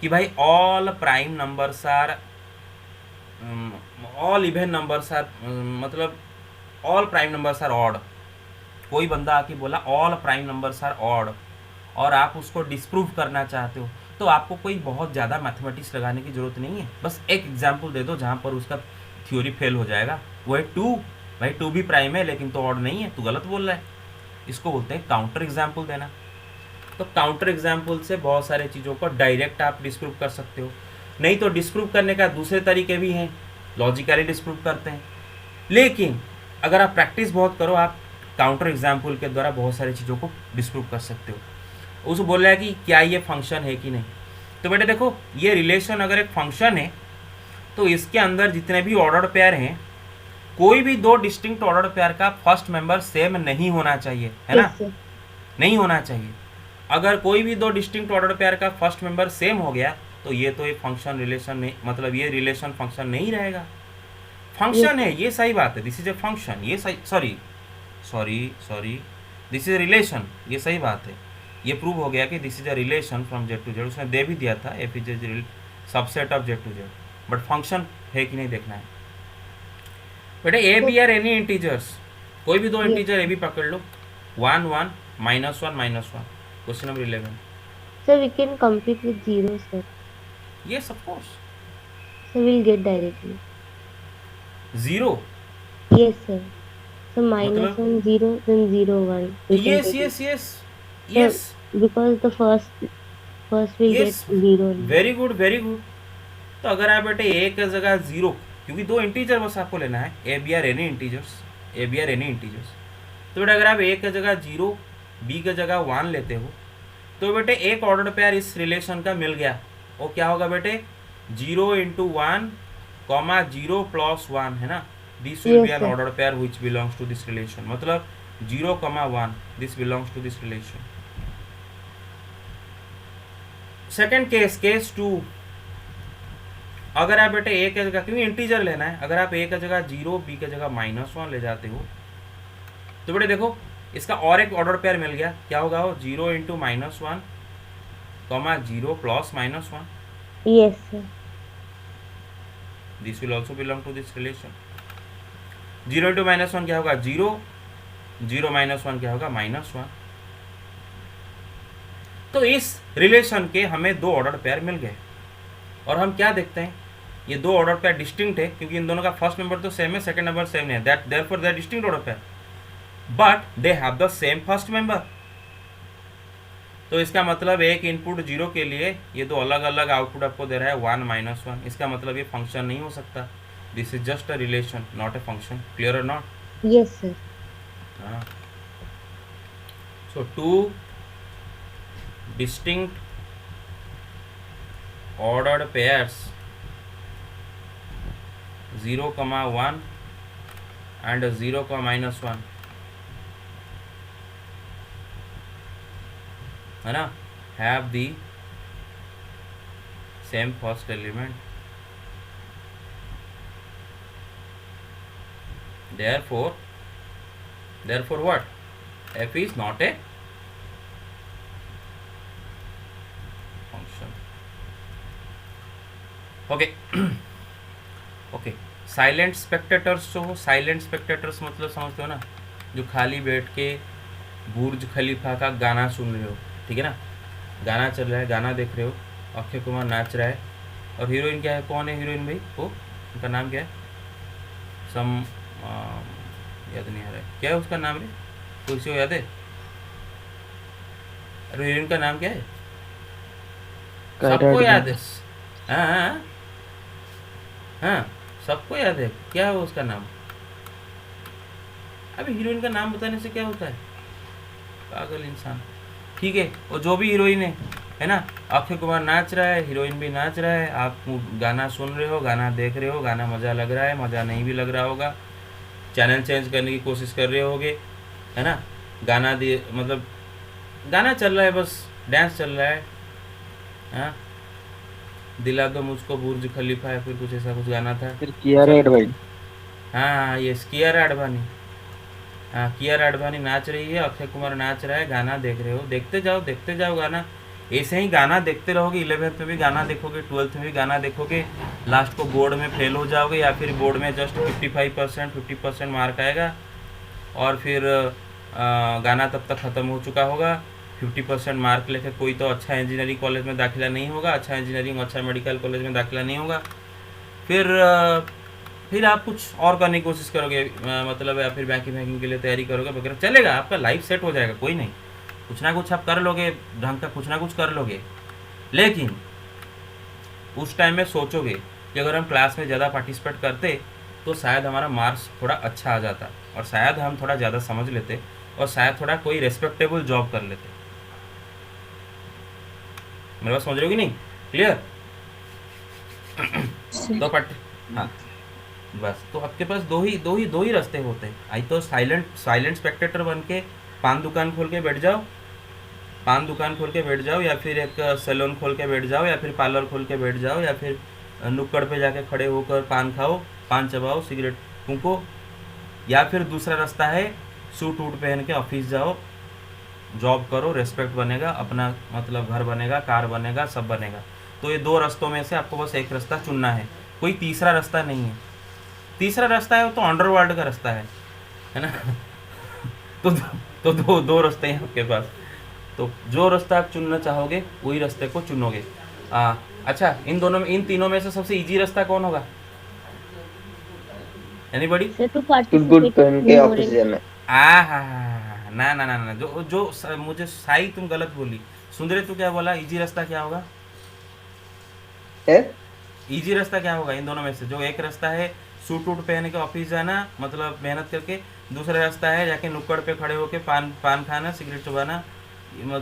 कि भाई all prime numbers are, all even numbers are, मतलब all prime numbers are odd, कोई बंदा आके बोला all prime numbers are odd, और आप उसको डिस्प्रूव करना चाहते हो, तो आपको कोई बहुत ज़्यादा मैथमेटिक्स लगाने की ज़रूरत नहीं है, बस एक एग्जाम्पल दे दो जहाँ पर उसका थ्योरी फेल हो जाएगा। वो है 2, भाई 2 भी प्राइम है लेकिन तो ऑड नहीं है, तू गलत बोल रहा है। इसको बोलते हैं काउंटर एग्जाम्पल देना। तो काउंटर एग्जाम्पल से बहुत सारे चीज़ों को डायरेक्ट आप डिस्प्रूव कर सकते हो, नहीं तो डिस्प्रूव करने का दूसरे तरीके भी हैं, लॉजिकली डिस्प्रूव करते हैं। लेकिन अगर आप प्रैक्टिस बहुत करो, आप काउंटर एग्जाम्पल के द्वारा बहुत सारी चीज़ों को डिस्प्रूव कर सकते हो। उसको बोल रहा है कि क्या ये फंक्शन है कि नहीं। तो बेटे देखो, ये रिलेशन अगर एक फंक्शन है तो इसके अंदर जितने भी ऑर्डर पेयर हैं, कोई भी दो डिस्टिंक्ट ऑर्डर पेयर का फर्स्ट मेंबर सेम नहीं होना चाहिए, है ना, Yes, sir. नहीं होना चाहिए। अगर कोई भी दो डिस्टिंक्ट ऑर्डर पेयर का फर्स्ट मेंबर सेम हो गया तो ये तो एक फंक्शन रिलेशन नहीं, मतलब ये रिलेशन फंक्शन नहीं रहेगा। फंक्शन है ये सही बात है, दिस इज ए फंक्शन, ये सही, sorry this is a relation, ये सही बात है। ये प्रूव हो गया कि this is a relation from Z to Z, उसने दे भी दिया था F is a subset of Z to Z, but function है कि नहीं देखना है। बेटे A B are any integers, कोई भी दो इंटीजर ए बी पकड़ लो, 1 1 -1 -1। Question number 11। Sir, we can compete with 0, sir. Yes, of course. So we'll get directly. 0, Yes, sir. So minus मतलब 1 0 then 0 1. We can yes take it. Yes yes Sir, yes because the first will yes, get 0 only. Very good very good. तो अगर आप बेटे ए की जगह zero, क्योंकि दो integer बस आपको लेना है, A B are any integers, A B are any integers, तो बेटा अगर आप ए की जगह जीरो, बी की जगह वन लेते हो, तो बेटे एक ऑर्डर पेयर इस रिलेशन का मिल गया। वो क्या होगा बेटे, zero into one comma zero plus one, है ना, this will Yes, be an sir. Order pair which belongs to this relation, मतलब zero comma one, this belongs to this relation. Second case, case two, अगर आप बेटे ए की जगह, क्योंकि integer लेना है, अगर आप ए की जगह जीरो, बी की जगह माइनस वन ले जाते हो, तो बेटे देखो इसका और एक ऑर्डर पेयर मिल गया। क्या होगा वो, zero into minus one comma zero plus minus one, Yes, sir. This will also belong to this relation. Zero into minus one क्या होगा, जीरो, जीरो माइनस वन क्या होगा, माइनस वन। तो इस रिलेशन के हमें दो ऑर्डर पेयर मिल गए, और हम क्या देखते हैं, ये दो ऑर्डर पेयर डिस्टिंक्ट है, क्योंकि इन दोनों का फर्स्ट नंबर तो सेम है, सेकंड नंबर सेम नहीं है, that therefore they are distinct order pair, but they have the same first member. तो इसका मतलब एक इनपुट जीरो के लिए ये दो अलग अलग आउटपुट आपको दे रहा है, वन माइनस वन, इसका मतलब ये फंक्शन नहीं हो सकता, this is just a relation not a function, clear और not? Yes, sir. So two distinct ordered pairs 0, 1 and 0, minus 1, है ना, have the same first element, therefore what, f is not a function. Okay. Okay, silent spectators जो हो, silent spectators मतलब समझते हो ना, जो खाली बैठ के बुर्ज खलीफा का गाना सुन रहे हो, ठीक है ना, गाना चल रहा है, गाना देख रहे हो, अक्षय कुमार नाच रहा है, और हीरोइन क्या है, कौन है हीरोइन भाई, वो उनका नाम क्या है, सम याद नहीं आ रहा है, क्या है उसका नाम रे, कोई से याद है, अरे हीरोइन का नाम क्या है, सबको याद है, हाँ हाँ हाँ सबको याद है, क्या है उसका नाम, अभी हीरोइन का नाम बताने से क्या होता है, पागल इंसान। ठीक है, और जो भी हीरोइन है ना, अक्षय कुमार नाच रहा है, हीरोइन भी नाच रहा है, आप गाना सुन रहे हो, गाना देख रहे हो, गाना मज़ा लग रहा है, मज़ा नहीं भी लग रहा होगा, चैनल चेंज करने की कोशिश कर रहे होगे, है ना, गाना दे मतलब गाना चल रहा है, बस डांस चल रहा है, हाँ, दिला दो मुझको बुर्ज खलीफा है, फिर कुछ ऐसा कुछ गाना था, फिर कियारा एडवाणी, हाँ ये कियारा आडवाणी, हाँ कियारा आडवाणी नाच रही है, अक्षय कुमार नाच रहा है, गाना देख रहे हो, देखते जाओ गाना, ऐसे ही गाना देखते रहोगे, 11th में भी गाना देखोगे, 12th में भी गाना देखोगे, लास्ट को बोर्ड में फेल हो जाओगे, या फिर बोर्ड में जस्ट 50% मार्क आएगा, और फिर गाना तब तक ख़त्म हो चुका होगा, 50% मार्क लेके कोई तो अच्छा इंजीनियरिंग कॉलेज में दाखिला नहीं होगा, अच्छा इंजीनियरिंग अच्छा मेडिकल कॉलेज में दाखिला नहीं होगा, फिर आप कुछ और करने की कोशिश करोगे, मतलब या फिर बैंकिंग के लिए तैयारी करोगे वगैरह, चलेगा, आपका लाइफ सेट हो जाएगा, कोई नहीं, कुछ ना कुछ आप कर लोगे, ढंग का कुछ ना कुछ कर लोगे। लेकिन उस टाइम में सोचोगे कि अगर हम क्लास में ज़्यादा पार्टिसिपेट करते तो शायद हमारा मार्क्स थोड़ा अच्छा आ जाता, और शायद हम थोड़ा ज़्यादा समझ लेते, और शायद थोड़ा कोई रेस्पेक्टेबल जॉब कर लेते। मेरे बात समझ रहे हो कि नहीं, क्लियर? तो हाँ बस, तो आपके पास दो ही रास्ते होते हैं, आई तो साइलेंट स्पेक्टेटर बन के पान दुकान खोल के बैठ जाओ, या फिर एक सैलून खोल के बैठ जाओ, या फिर पार्लर खोल के बैठ जाओ, या फिर नुक्कड़ पे जाके खड़े होकर पान खाओ, पान चबाओ, सिगरेट फूंको, या फिर दूसरा रास्ता है सूट वूट पहन के ऑफिस जाओ, जॉब करो, रेस्पेक्ट बनेगा, अपना मतलब घर बनेगा, कार बनेगा, सब बनेगा। तो ये दो रास्तों में से आपको बस एक रास्ता चुनना है, कोई तीसरा रास्ता नहीं है। तीसरा रास्ता है वो तो अंडरवर्ल्ड का रास्ता है ना तो दो रास्ते हैं आपके पास, तो जो रास्ता आप चुनना चाहोगे वही रास्ते को चुनोगे। अच्छा, इन तीनों में से सबसे इजी रास्ता कौन होगा? Anybody? Sir, to should good participate pen के more ऑपोजिट in में ना ना ना ना, जो जो मुझे साई तुम गलत बोली। सुंदरे तू क्या बोला? इजी रास्ता क्या होगा? है। इजी रास्ता क्या होगा इन दोनों में से? जो एक रास्ता है सूट वूट पहन के ऑफिस जाना, मतलब मेहनत करके। दूसरा रास्ता है जाके नुक्कड़ पे खड़े होके पान पान खाना, सिगरेट चबाना,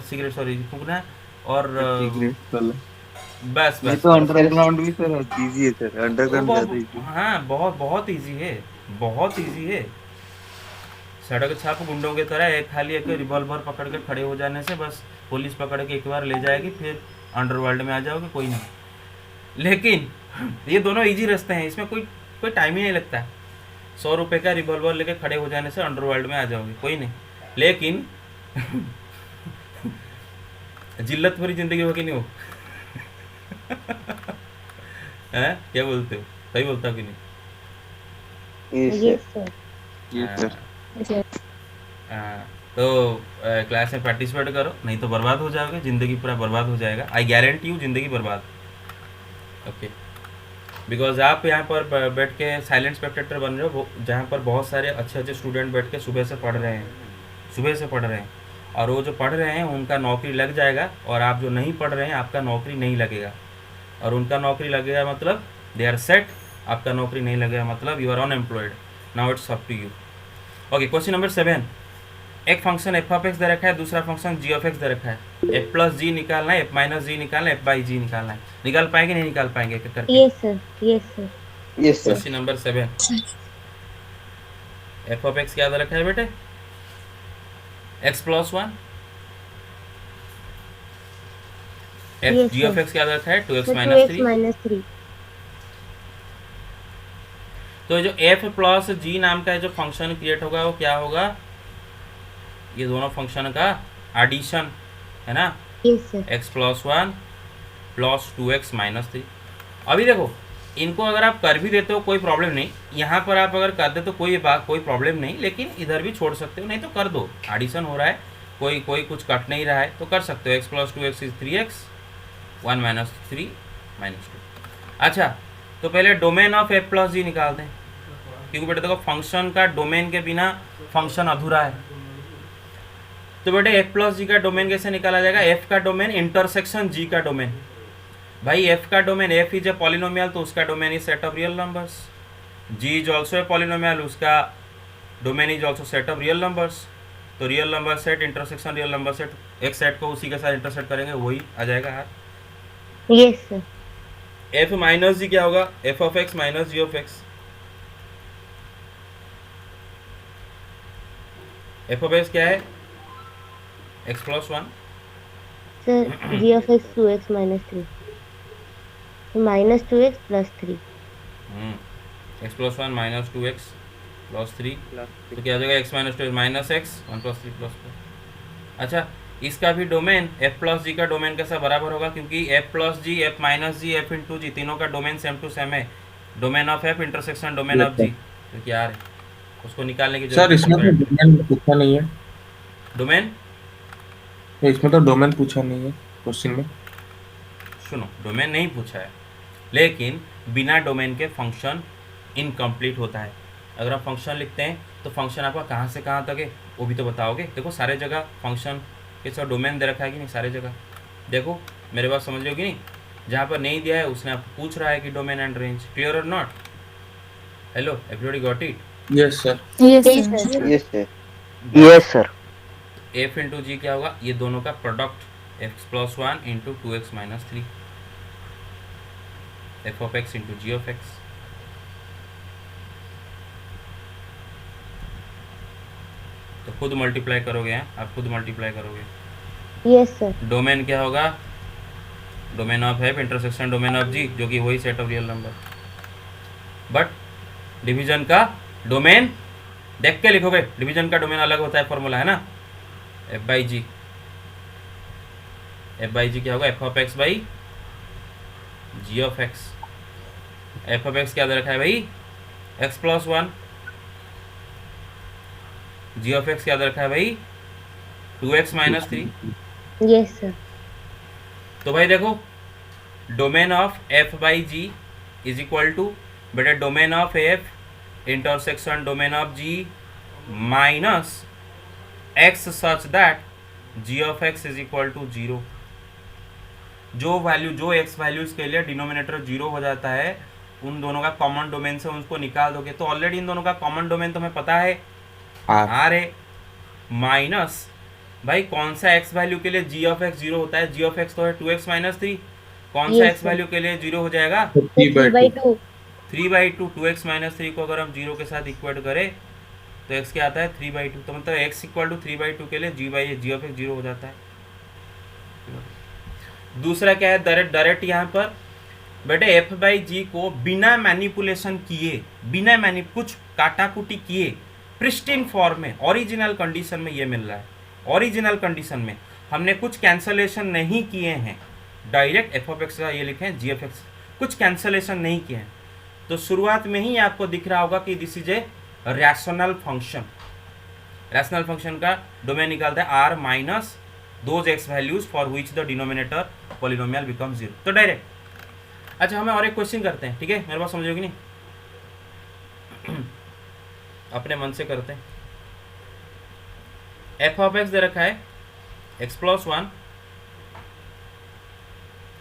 सिगरेट सॉरी फूकना, और बस नहीं बस तो बस। अंडरग्राउंड भी सर इजी है सर, वो अंडरग्राउंड ज्यादा इजी। हाँ, बहुत बहुत इजी है, बहुत इजी है। सड़क छाप गुंडों की तरह एक खाली एक रिवॉल्वर पकड़ के खड़े हो जाने से बस पुलिस पकड़ के एक बार ले जाएगी, फिर अंडरवर्ल्ड में आ जाओगे, कोई नहीं। लेकिन ये दोनों इजी रास्ते हैं, इसमें कोई कोई टाइम ही नहीं लगता। 100 रुपये का रिवॉल्वर लेके खड़े हो जाने से अंडरवर्ल्ड में आ जाओगे, कोई नहीं। लेकिन जिल्लत भरी जिंदगी हो कि नहीं हो? हैं? क्या बोलते हो? सही बोलता हो कि नहीं? yes sir. ये सर Yes, sir. हाँ, तो क्लास में पार्टिसिपेट करो, नहीं तो बर्बाद हो जाओगे, ज़िंदगी पूरा बर्बाद हो जाएगा। आई गारंटी यू, ज़िंदगी बर्बाद। ओके, बिकॉज आप यहाँ पर बैठ के साइलेंट स्पेक्टेटर बन रहे हो, जहाँ पर बहुत सारे अच्छे अच्छे स्टूडेंट बैठ के सुबह से पढ़ रहे हैं, सुबह से पढ़ रहे हैं, और वो जो पढ़ रहे हैं उनका नौकरी लग जाएगा, और आप जो नहीं पढ़ रहे हैं आपका नौकरी नहीं लगेगा। और उनका नौकरी लगेगा मतलब दे आर सेट, आपका नौकरी नहीं लगेगा मतलब you are unemployed. Now it's up to you. Okay, question number 7। एक फंक्शन एफ ऑफ एक्स दे रखा है, दूसरा फंक्शन जी ऑफ एक्स दे रखा है। एफ प्लस जी निकालना है, एफ माइनस जी निकालना है, एफ बाई जी निकालना है। निकाल पाएंगे नहीं निकाल पाएंगे एक एक करके? Yes sir. Yes sir. Yes sir. Question number 7। F of X क्या दे रखा है बेटे? X plus 1। F Yes, G sir. Of X क्या दे रखा है? 2x Sir, minus 2x 3। minus 3. तो जो एफ प्लस जी नाम का जो फंक्शन क्रिएट होगा वो क्या होगा? ये दोनों फंक्शन का एडिशन है ना, Yes sir. X plus 1 plus 2x minus 3। अभी देखो, इनको अगर आप कर भी देते हो कोई प्रॉब्लम नहीं, यहाँ पर आप अगर कर दे तो कोई प्रॉब्लम नहीं, लेकिन इधर भी छोड़ सकते हो, नहीं तो कर दो, एडिशन हो रहा है, कोई कोई कुछ कट नहीं रहा है तो कर सकते हो। X plus 2x is 3x, 1 minus 3 minus 2। अच्छा, तो पहले डोमेन ऑफ एफ प्लस जी निकाल दें, क्योंकि बेटे देखो फंक्शन का डोमेन के बिना फंक्शन अधूरा है। तो बेटे एफ प्लस जी का डोमेन कैसे निकाला जाएगा? एफ का डोमेन इंटरसेक्शन जी का डोमेन। भाई एफ का domain, F is a polynomial तो उसका domain is set of real numbers. G is also a polynomial, उसका domain is also set of real numbers. तो real number set intersection real number set, एक सेट को उसी के साथ इंटरसेक्ट करेंगे, वही आ जाएगा यार। Yes sir. F minus G क्या होगा? F of X minus G of X. F of X क्या है? X plus 1। Sir, g of x 2x minus 3. So minus 2x plus 3. X plus 1 minus 2x plus 3, तो क्या हो जाएगा? X minus 2 minus x 1 plus 3 plus 4। अच्छा, इसका भी domain F plus जी का डोमेन कैसा बराबर होगा? क्योंकि F plus G, F minus G, F into G, तीनों का डोमेन सेम टू सेम है। Domain of F intersection domain of G, तो क्या है उसको निकालने की सर इसमें तो जरूरत डोमेन पूछा नहीं है, डोमेन इसमें तो डोमेन पूछा नहीं है क्वेश्चन में। सुनो, डोमेन नहीं पूछा है, लेकिन बिना डोमेन के फंक्शन इनकम्प्लीट होता है। अगर आप फंक्शन लिखते हैं तो फंक्शन आपका कहाँ से कहाँ तक है वो भी तो बताओगे। देखो सारे जगह फंक्शन के साथ डोमेन दे रखा है कि नहीं? सारे जगह देखो, मेरे बात समझ लो कि नहीं? जहाँ पर नहीं दिया है उसने आपको पूछ रहा है कि डोमेन एंड रेंज, क्लियर और not? Hello everybody got it? Yes sir. Yes sir. Yes sir. Yes sir. F into G क्या होगा? ये दोनों का product, X plus 1 into 2x minus 3, F of X into G of X. तो खुद multiply करोगे, हैं आप खुद मल्टीप्लाई करोगे। Yes sir. डोमेन क्या होगा? Domain of F intersection domain of G, जो कि वही set of real number. But division का डोमेन देख के लिखोगे, डिवीजन का डोमेन अलग होता है, फॉर्मूला है ना, F by G. F by G क्या होगा? F of X by G of X. F of X क्या दे रखा है भाई? X plus 1। G of X क्या दे रखा है भाई? 2x minus 3। Yes sir. तो भाई देखो, domain of F by G is equal to, बेटा domain of F intersection domain of G minus X such that G of x is equal to 0। जो एक्स वैल्यूज के लिए denominator 0 हो जाता है, उन दोनों का कॉमन डोमेन से उसको निकाल दोगे। तो ऑलरेडी इन दोनों का कॉमन डोमेन तुम्हें पता है आर है, माइनस भाई कौन सा एक्स वैल्यू के लिए जी ऑफ एक्स 0 होता है, जी ऑफ एक्स तो है 2x माइनस 3, कौन सा Yes, एक्स sir. वैल्यू के लिए 0 हो जाएगा 3/2 3/2। 2x माइनस 3 को अगर हम 0 के साथ इक्वेट करें तो x क्या आता है 3/2, तो मतलब x इक्वल टू 3/2 के लिए जी ऑफ एक्स 0 हो जाता है। दूसरा क्या है, डायरेक्ट यहाँ पर बेटे एफ बाई जी को बिना मैनिपुलेशन किए, कुछ काटाकुटी किए, प्रिस्टीन फॉर्म में ओरिजिनल कंडीशन में ये मिल रहा है। ओरिजिनल कंडीशन में हमने कुछ कैंसलेशन नहीं किए हैं, डायरेक्ट एफ ऑफ एक्स का ये लिखे हैं जी ऑफ एक्स, कुछ कैंसलेशन नहीं किए हैं। तो शुरुआत में ही आपको दिख रहा होगा कि this is a rational function. Rational function का डोमेन निकालता है R minus those X values for which the denominator polynomial become 0। तो डायरेक्ट। अच्छा, हमें और एक क्वेश्चन करते हैं, ठीक है, मेरे बात समझोगे नहीं, अपने मन से करते हैं। एफ ऑफ एक्स दे रखा है X plus 1,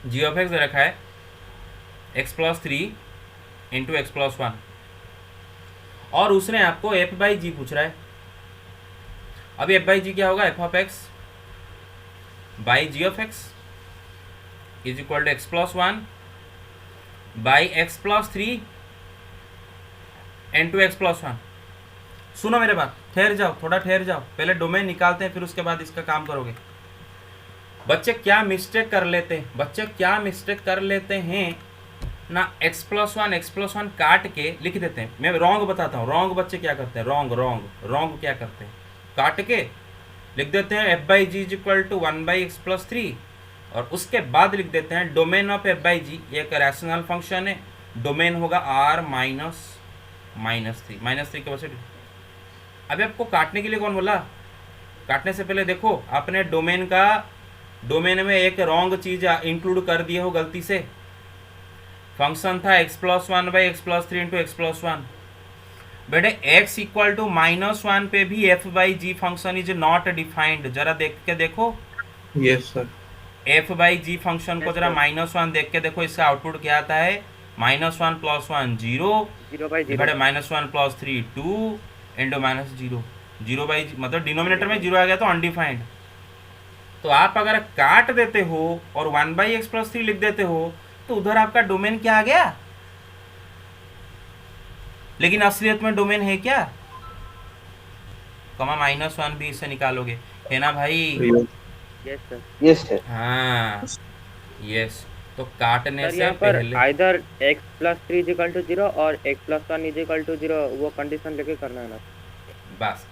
G of X दे रखा है X plus 3 into X plus 1, और उसने आपको एफ बाई जी पूछ रहा है। अभी एफ बाई जी क्या होगा, F of X by G of x is equal to X plus 1 by X plus 3 into X plus 1। सुनो मेरे बात, ठहर जाओ, थोड़ा ठहर जाओ, पहले डोमेन निकालते हैं, फिर उसके बाद इसका काम करोगे। बच्चे क्या मिस्टेक कर लेते हैं ना, x प्लस 1 काट के लिख देते हैं। मैं रॉन्ग बताता हूँ, रॉन्ग बच्चे क्या करते हैं, रॉन्ग क्या करते हैं, काट के लिख देते हैं F by G is equal to 1/x plus 3, और उसके बाद लिख देते हैं domain of F by G, एक रैशनल फंक्शन है, डोमेन होगा r -3 के वजह। अभी आपको काटने के लिए कौन बोला, काटने से पहले देखो आपने डोमेन में एक रॉन्ग चीज इंक्लूड कर दिए हो गलती से। फंक्शन था x plus 1/x plus 3 into X plus 1। बेटे x इक्वल टू -1 पे भी f by G function is not defined. जरा देख के देखो, yes sir, f by G function को जरा -1 देख के देखो, इसका आउटपुट क्या आता है, -1 + 1 0 डिवाइडेड -1 + 3 2 इंटू -0 0/, मतलब डिनोमिनेटर में 0 आ गया तो अनडिफाइंड। तो आप अगर काट देते हो और 1/x प्लस 3 लिख देते हो तो उधर आपका डोमेन क्या आ गया, लेकिन असलियत में डोमेन है क्या, कमा -1 भी इससे निकालोगे, है ना भाई। Yes sir. हाँ यस, तो काटने सर से यहाँ पर पहले either x plus 3 is equal to 0 और x plus 1 is equal to 0, वो कंडीशन लेके करना है ना। बस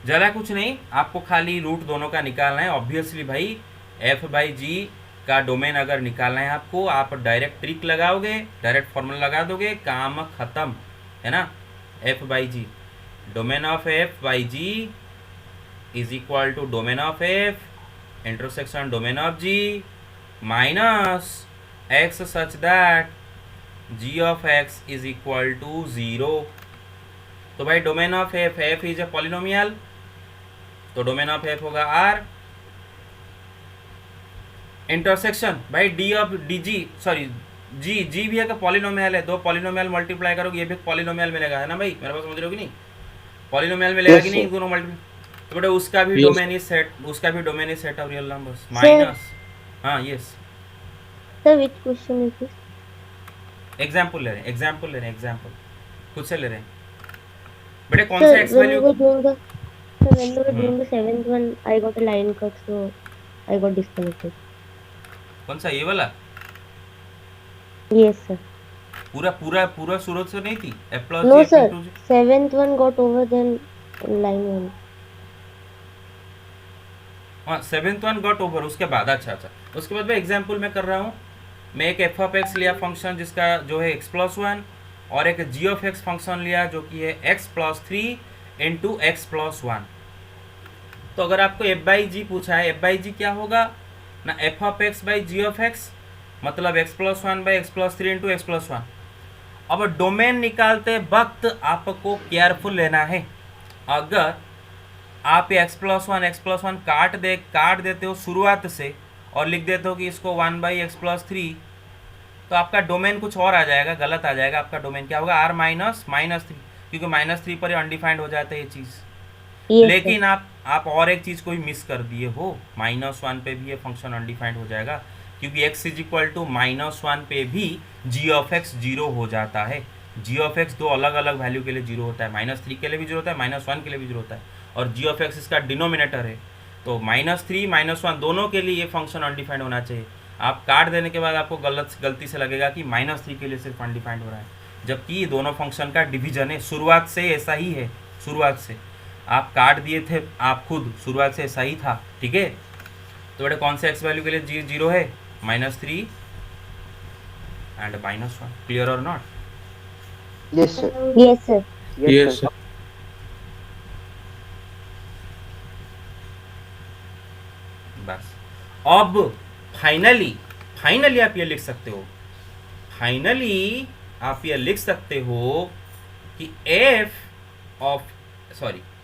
ज़्यादा कुछ नहीं, आपको खाली रूट दोनों का निकालना है। ऑब्वियसली भाई एफ बाई जी का डोमेन अगर निकालना है आपको, आप डायरेक्ट ट्रिक लगाओगे, डायरेक्ट फॉर्मूला लगा दोगे, काम खत्म, है ना। F by G, domain of F by G is equal to domain of F intersection domain of G minus X such that G of x is equal to 0। तो भाई domain of F is a polynomial, तो domain of F होगा R. Intersection भाई D of D G, sorry G भी एक polynomial है, दो polynomial multiply करोगे ये भी पॉलिनोमियल मिलेगा, है ना भाई, मेरे पास समझ रहे हो कि नहीं, पॉलिनोमियल मिलेगा कि नहीं दोनों मल्टीप्लाई। तो बेटा उसका भी domain is set of real numbers minus. हाँ yes Sir, which question is this? Example ले रहे हैं, एग्जाम्पल खुद से ले रहे हैं बेटे। कौन Sir, सा x when we value, were doing the seventh one, I got a line cut, so I got disconnected. कौन सा ये वाला, Yes, sir. पूरा सूरत से नहीं थी F plus No, sir. Seventh one got over, then line one. हाँ 7th one got over, उसके बाद अच्छा, उसके बाद मैं एग्जाम्पल में कर रहा हूँ। मैं एक एफ ऑफ एक्स लिया फंक्शन जिसका जो है x प्लस 1, और एक जी ऑफ एक्स फंक्शन लिया जो कि है x plus 3 into X plus 1। तो अगर आपको एफ बाई जी पूछा है, एफ बाई जी क्या होगा ना, F of X by G of X, मतलब x plus 1 by X plus 3 into X plus 1। अब डोमेन निकालते वक्त आपको केयरफुल लेना है। अगर आप ये x+1 काट देते हो शुरुआत से और लिख देते हो कि इसको 1/x+3, तो आपका डोमेन कुछ और आ जाएगा, गलत आ जाएगा। आपका डोमेन क्या होगा, r -3, क्योंकि -3 पर अनडिफाइंड हो जाता है ये चीज़। Yes, लेकिन आप और एक चीज़ को ही मिस कर दिए हो, -1 पे भी ये फंक्शन अनडिफाइंड हो जाएगा, क्योंकि x = -1 पे भी g(x) 0 हो जाता है। g(x) दो अलग अलग वैल्यू के लिए 0 होता है, -3 के लिए भी 0 होता है, -1 के लिए भी 0 होता है, और g(x) इसका डिनोमिनेटर है। तो -3 -1 दोनों के लिए ये फंक्शन अनडिफाइंड होना चाहिए। आप काट देने के बाद आपको गलती से लगेगा कि -3 के लिए सिर्फ अनडिफाइंड हो रहा है, जबकि ये दोनों फंक्शन का डिवीजन है। शुरुआत से ऐसा ही है, शुरुआत से आप काट दिए थे, आप खुद शुरुआत से ऐसा ही था, ठीक है। तो बेटा कौन से एक्स वैल्यू के लिए 0 है, -3 एंड -1, क्लियर और not? Yes, sir. yes sir. Yes, sir. बस अब फाइनली आप ये लिख सकते हो, कि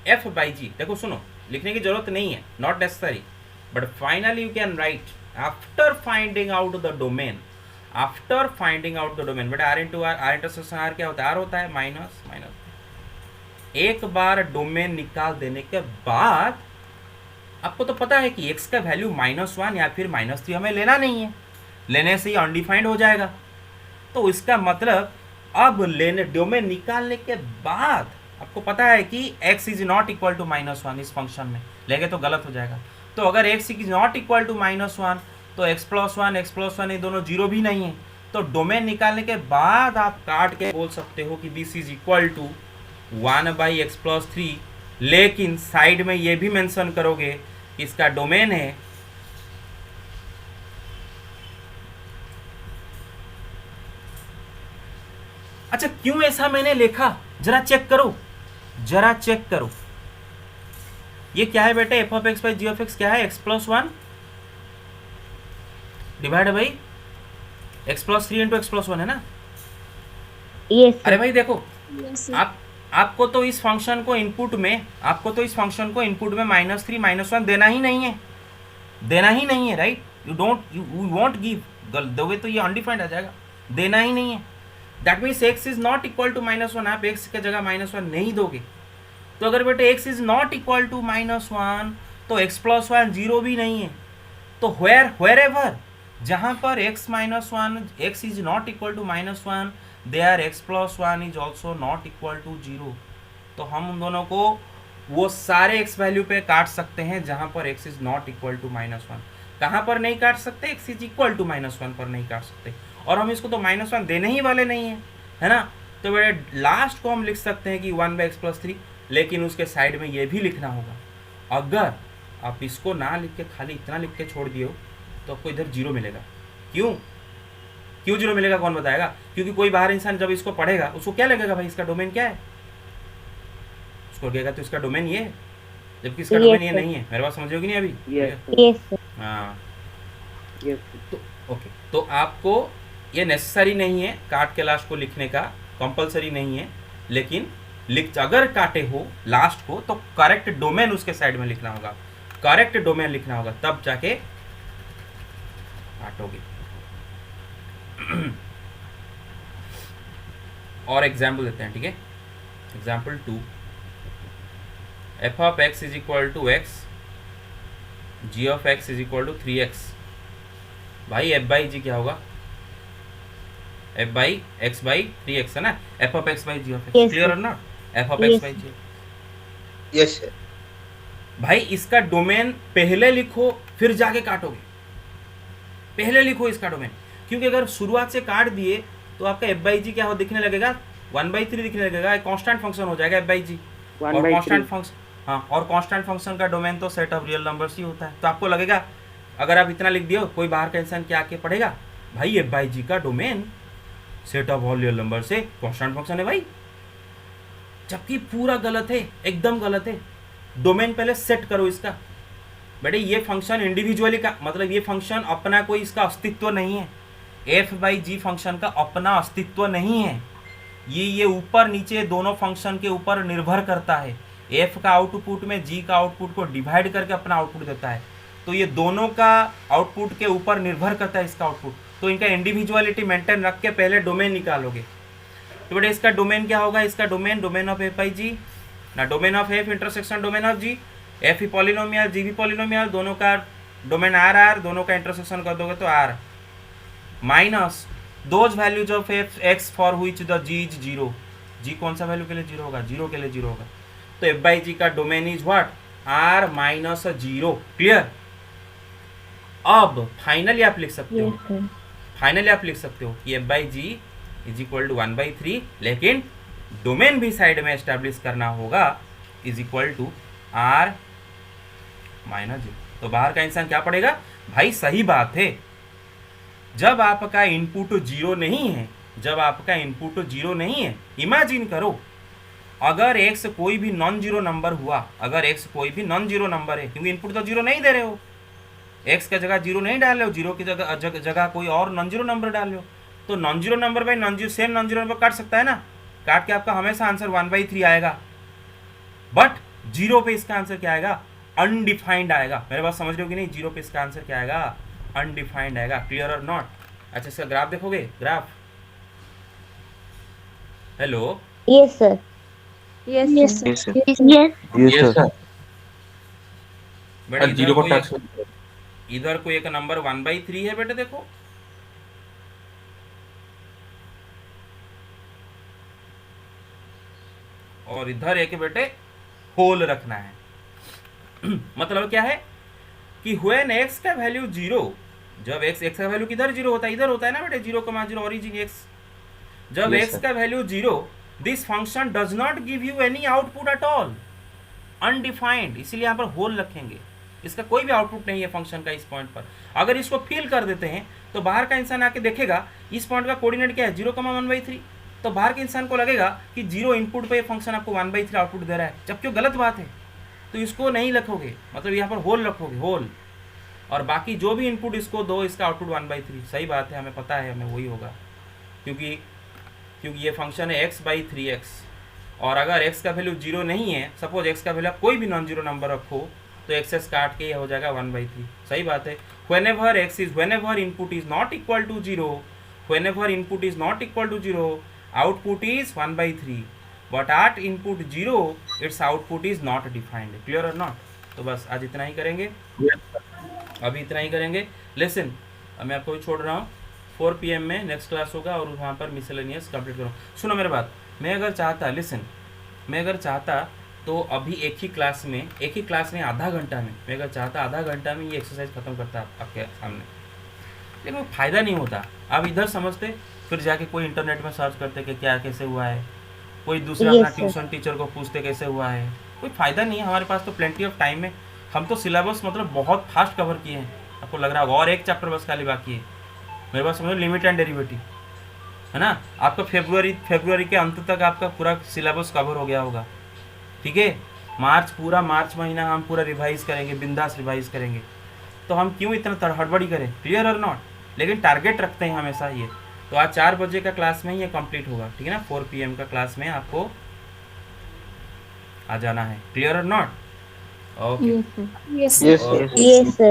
f by g, देखो सुनो, लिखने की जरूरत नहीं है, not necessary, but finally you can write after finding out the domain, but r intersection r क्या होता है, r होता है माइनस। एक बार डोमेन निकाल देने के बाद आपको तो पता है कि x का वैल्यू -1 या फिर -3 हमें लेना नहीं है, लेने से ही अनडिफाइंड हो जाएगा। तो इसका मतलब अब डोमेन निकालने के बाद आपको पता है कि x = -1 इस फंक्शन में लेंगे तो गलत हो जाएगा। तो अगर x = -1 तो x+1 ये दोनों 0 भी नहीं है। तो डोमेन निकालने के बाद आप काट के बोल सकते हो कि this is equal to 1/x+3, लेकिन साइड में ये भी मेंशन करोगे कि इसका डोमेन है अच्छा, क्यों ऐसा मैंने लिखा, जरा चेक करो, ये क्या है बेटे, f(x/g)(x) क्या है, x+1 divide by x+3 into x+1 है ना। yes sir. अरे भाई देखो, आपको तो इस फंक्शन को इनपुट में -3 -1 देना ही नहीं है, राइट। यू वॉन्ट गिव, दोगे तो ये अनडिफाइंड आ जाएगा, देना ही नहीं है। That means x is not equal to -1, आप x के जगह -1 नहीं दोगे। तो अगर बेटे x is not equal to -1 तो x+1 0 भी नहीं है। तो वेयर एवर जहाँ पर x is not equal to -1 there x+1 is also not equal to 0। तो हम उन दोनों को वो सारे x वैल्यू पे काट सकते हैं जहाँ पर x is not equal to -1। कहाँ पर नहीं काट सकते, x इज इक्वल टू -1 पर नहीं काट सकते, और हम इसको तो -1 देने ही वाले नहीं है ना। तो बेटे लास्ट को हम लिख सकते हैं कि 1/x+3, लेकिन उसके साइड में ये भी लिखना होगा। अगर आप इसको ना लिख के खाली इतना लिख के छोड़ दिए हो तो आपको इधर 0 मिलेगा। क्यों 0 मिलेगा, कौन बताएगा? क्योंकि कोई बाहर इंसान जब इसको पढ़ेगा उसको क्या लगेगा, भाई इसका डोमेन क्या है, उसको लगेगा तो इसका डोमेन ये है, जबकि इसका डोमेन ये नहीं है। मेरे बात समझ रहे हो कि नहीं अभी? yes sir. हाँ, Yes. तो ओके, तो आपको ये नेसेसरी नहीं है काट के लास्ट को लिखने का, कंपलसरी नहीं है, लेकिन अगर काटे हो लास्ट को तो करेक्ट डोमेन उसके साइड में लिखना होगा, तब जाके काटोगे। और एग्जाम्पल देते हैं, ठीक है। Example 2, f(x) = x, g(x) = 3x। भाई f/g क्या होगा, f/x/3x है ना, f(x/g)(x), Yes, क्लियर sir. है ना, f(x/g)। Yes, sir. भाई इसका डोमेन पहले लिखो फिर जाके काटोगे, पहले लिखो इसका डोमेन, क्योंकि अगर शुरुआत से काट दिए तो आपका f/g क्या हो दिखने लगेगा, 1/3 दिखने लगेगा, एक कांस्टेंट फंक्शन हो जाएगा f/g। और कांस्टेंट फंक्शन, हाँ, और कांस्टेंट फंक्शन का डोमेन तो सेट ऑफ रियल नंबर्स ही होता है। तो आपको लगेगा अगर आप इतना लिख दियो, कोई बाहर का इंसान क्या आके पढ़ेगा, भाई f/g का domain set of all real number से कांस्टेंट फंक्शन है भाई, जबकि पूरा गलत है, एकदम गलत है। डोमेन पहले सेट करो इसका। बेटे ये फंक्शन इंडिविजुअली का मतलब ये फंक्शन अपना कोई इसका अस्तित्व नहीं है, f/g फंक्शन का अपना अस्तित्व नहीं है। ये ऊपर नीचे दोनों फंक्शन के ऊपर निर्भर करता है। एफ का आउटपुट में जी का आउटपुट को डिवाइड करके अपना आउटपुट देता है, तो ये दोनों का आउटपुट के ऊपर निर्भर करता है इसका आउटपुट। तो इनका इंडिविजुअलिटी मेंटेन रख के पहले डोमेन निकालोगे। तो बेटा इसका डोमेन क्या होगा, इसका domain of F by G ना, domain of F intersection domain of G, F ही पॉलिनोमियल जी भी पॉलिनोमियल, दोनों का डोमेन आर, दोनों का इंटरसेक्शन कर दोगे तो R, minus those values of F X for which the G is zero. G कौन सा वैल्यू के लिए जीरो होगा, जीरो के लिए जीरो होगा। तो एफ बाई जी का domain is what, R minus zero. Clear. अब फाइनली आप लिख सकते हो, Yes, sir. फाइनली आप लिख सकते हो कि F by G is equal to 1/3, लेकिन डोमेन भी साइड में एस्टेब्लिश करना होगा, is equal to R minus G. तो बाहर का इंसान क्या पढ़ेगा, भाई सही बात है, जब आपका इनपुट जीरो नहीं है, जब आपका इनपुट जीरो नहीं है, इमेजिन करो अगर एक्स कोई भी नॉन जीरो नंबर हुआ, अगर एक्स कोई भी नॉन जीरो नंबर है, क्योंकि इनपुट तो जीरो नहीं दे रहे हो, एक्स का जगह जीरो नहीं डाल रहे हो, जीरो की जगह कोई और नॉन जीरो नंबर डाल रहे हो, तो non zero number by non zero, same non zero number काट सकता है ना, काट के आपका हमेशा आंसर 1/3 आएगा। बट जीरो पे इसका आंसर क्या आएगा, अनडिफाइंड आएगा। मेरे बात समझ रहे हो कि नहीं, जीरो पे इसका आंसर क्या आएगा, अनडिफाइंड आएगा। क्लियर और नॉट। अच्छा इसका ग्राफ देखोगे, graph, hello, Yes, sir. Yes, Yes, sir. Yes, sir. Yes. Yes, sir. बेटा जीरो को टच इधर कोई एक नंबर 1/3 है बेटा, देखो और इधर एक बेटे होल रखना है। मतलब क्या है कि व्हेन एक्स का वैल्यू जीरो, जब एक्स का वैल्यू किधर जीरो होता है, इधर होता है ना बेटे, 0,0 ओरिजिन एक्स, जब Yes, एक्स sir. का value zero, this function does not give you any output at all, undefined, इसीलिए यहाँ पर होल रखेंगे, इसका कोई भी आउटपुट नहीं है फंक्शन का इस पॉइंट पर। अगर इसको फिल कर देते हैं तो बाहर का इंसान आके देखेगा इस पॉइंट का कोऑर्डिनेट क्या है, 0,1/3, तो बाहर के इंसान को लगेगा कि जीरो इनपुट पे ये फंक्शन आपको 1/3 आउटपुट दे रहा है, जबकि वो गलत बात है। तो इसको नहीं रखोगे, मतलब यहाँ पर होल रखोगे, होल, और बाकी जो भी इनपुट इसको दो, इसका आउटपुट 1/3। सही बात है, हमें पता है, हमें वही होगा, क्योंकि ये फंक्शन है x/3x, और अगर x का वैल्यू जीरो नहीं है, सपोज x का वैल्यू कोई भी नॉन जीरो नंबर रखो, तो एक्सेस काट के ये हो जाएगा 1/3। सही बात है। whenever input is not equal to 0, whenever input is not equal to 0, output is 1/3, but at input 0 its output is not defined. Clear or not? तो बस आज इतना ही करेंगे, अभी इतना ही करेंगे। लेसन अब मैं आपको भी छोड़ रहा हूँ, 4 PM में नेक्स्ट क्लास होगा और वहाँ पर मिसलेनियस कंप्लीट करो। सुनो मेरे बात, मैं अगर चाहता, लिसन, मैं अगर चाहता तो अभी एक ही क्लास में आधा घंटा में, मैं अगर चाहता आधा घंटा में ये एक्सरसाइज खत्म करता आपके सामने, लेकिन फ़ायदा नहीं होता। आप इधर समझते, फिर जाके कोई इंटरनेट में सर्च करते कि क्या कैसे हुआ है, कोई दूसरा Yes, अपना sir. ट्यूशन टीचर को पूछते कैसे हुआ है, कोई फ़ायदा नहीं है। हमारे पास तो प्लेंटी ऑफ टाइम है, हम तो सिलेबस मतलब बहुत फास्ट कवर किए हैं, आपको लग रहा होगा और एक चैप्टर बस खाली बाकी है। मेरे पास समझो लिमिट एंड डेरिवेटिव है ना, आपका फरवरी के अंत तक आपका पूरा सिलेबस कवर हो गया होगा। ठीक है, मार्च महीना हम पूरा रिवाइज करेंगे, बिंदास रिवाइज करेंगे, तो हम क्यों इतना हड़बड़ी करें। क्लियर और नॉट। लेकिन टारगेट रखते हैं हमेशा ये। तो आज 4 बजे का क्लास में ही ये कंप्लीट होगा, ठीक है ना, 4 PM का क्लास में आपको आ जाना है। क्लियर और not. Okay Yes, sir. Yes, sir. Yes, sir.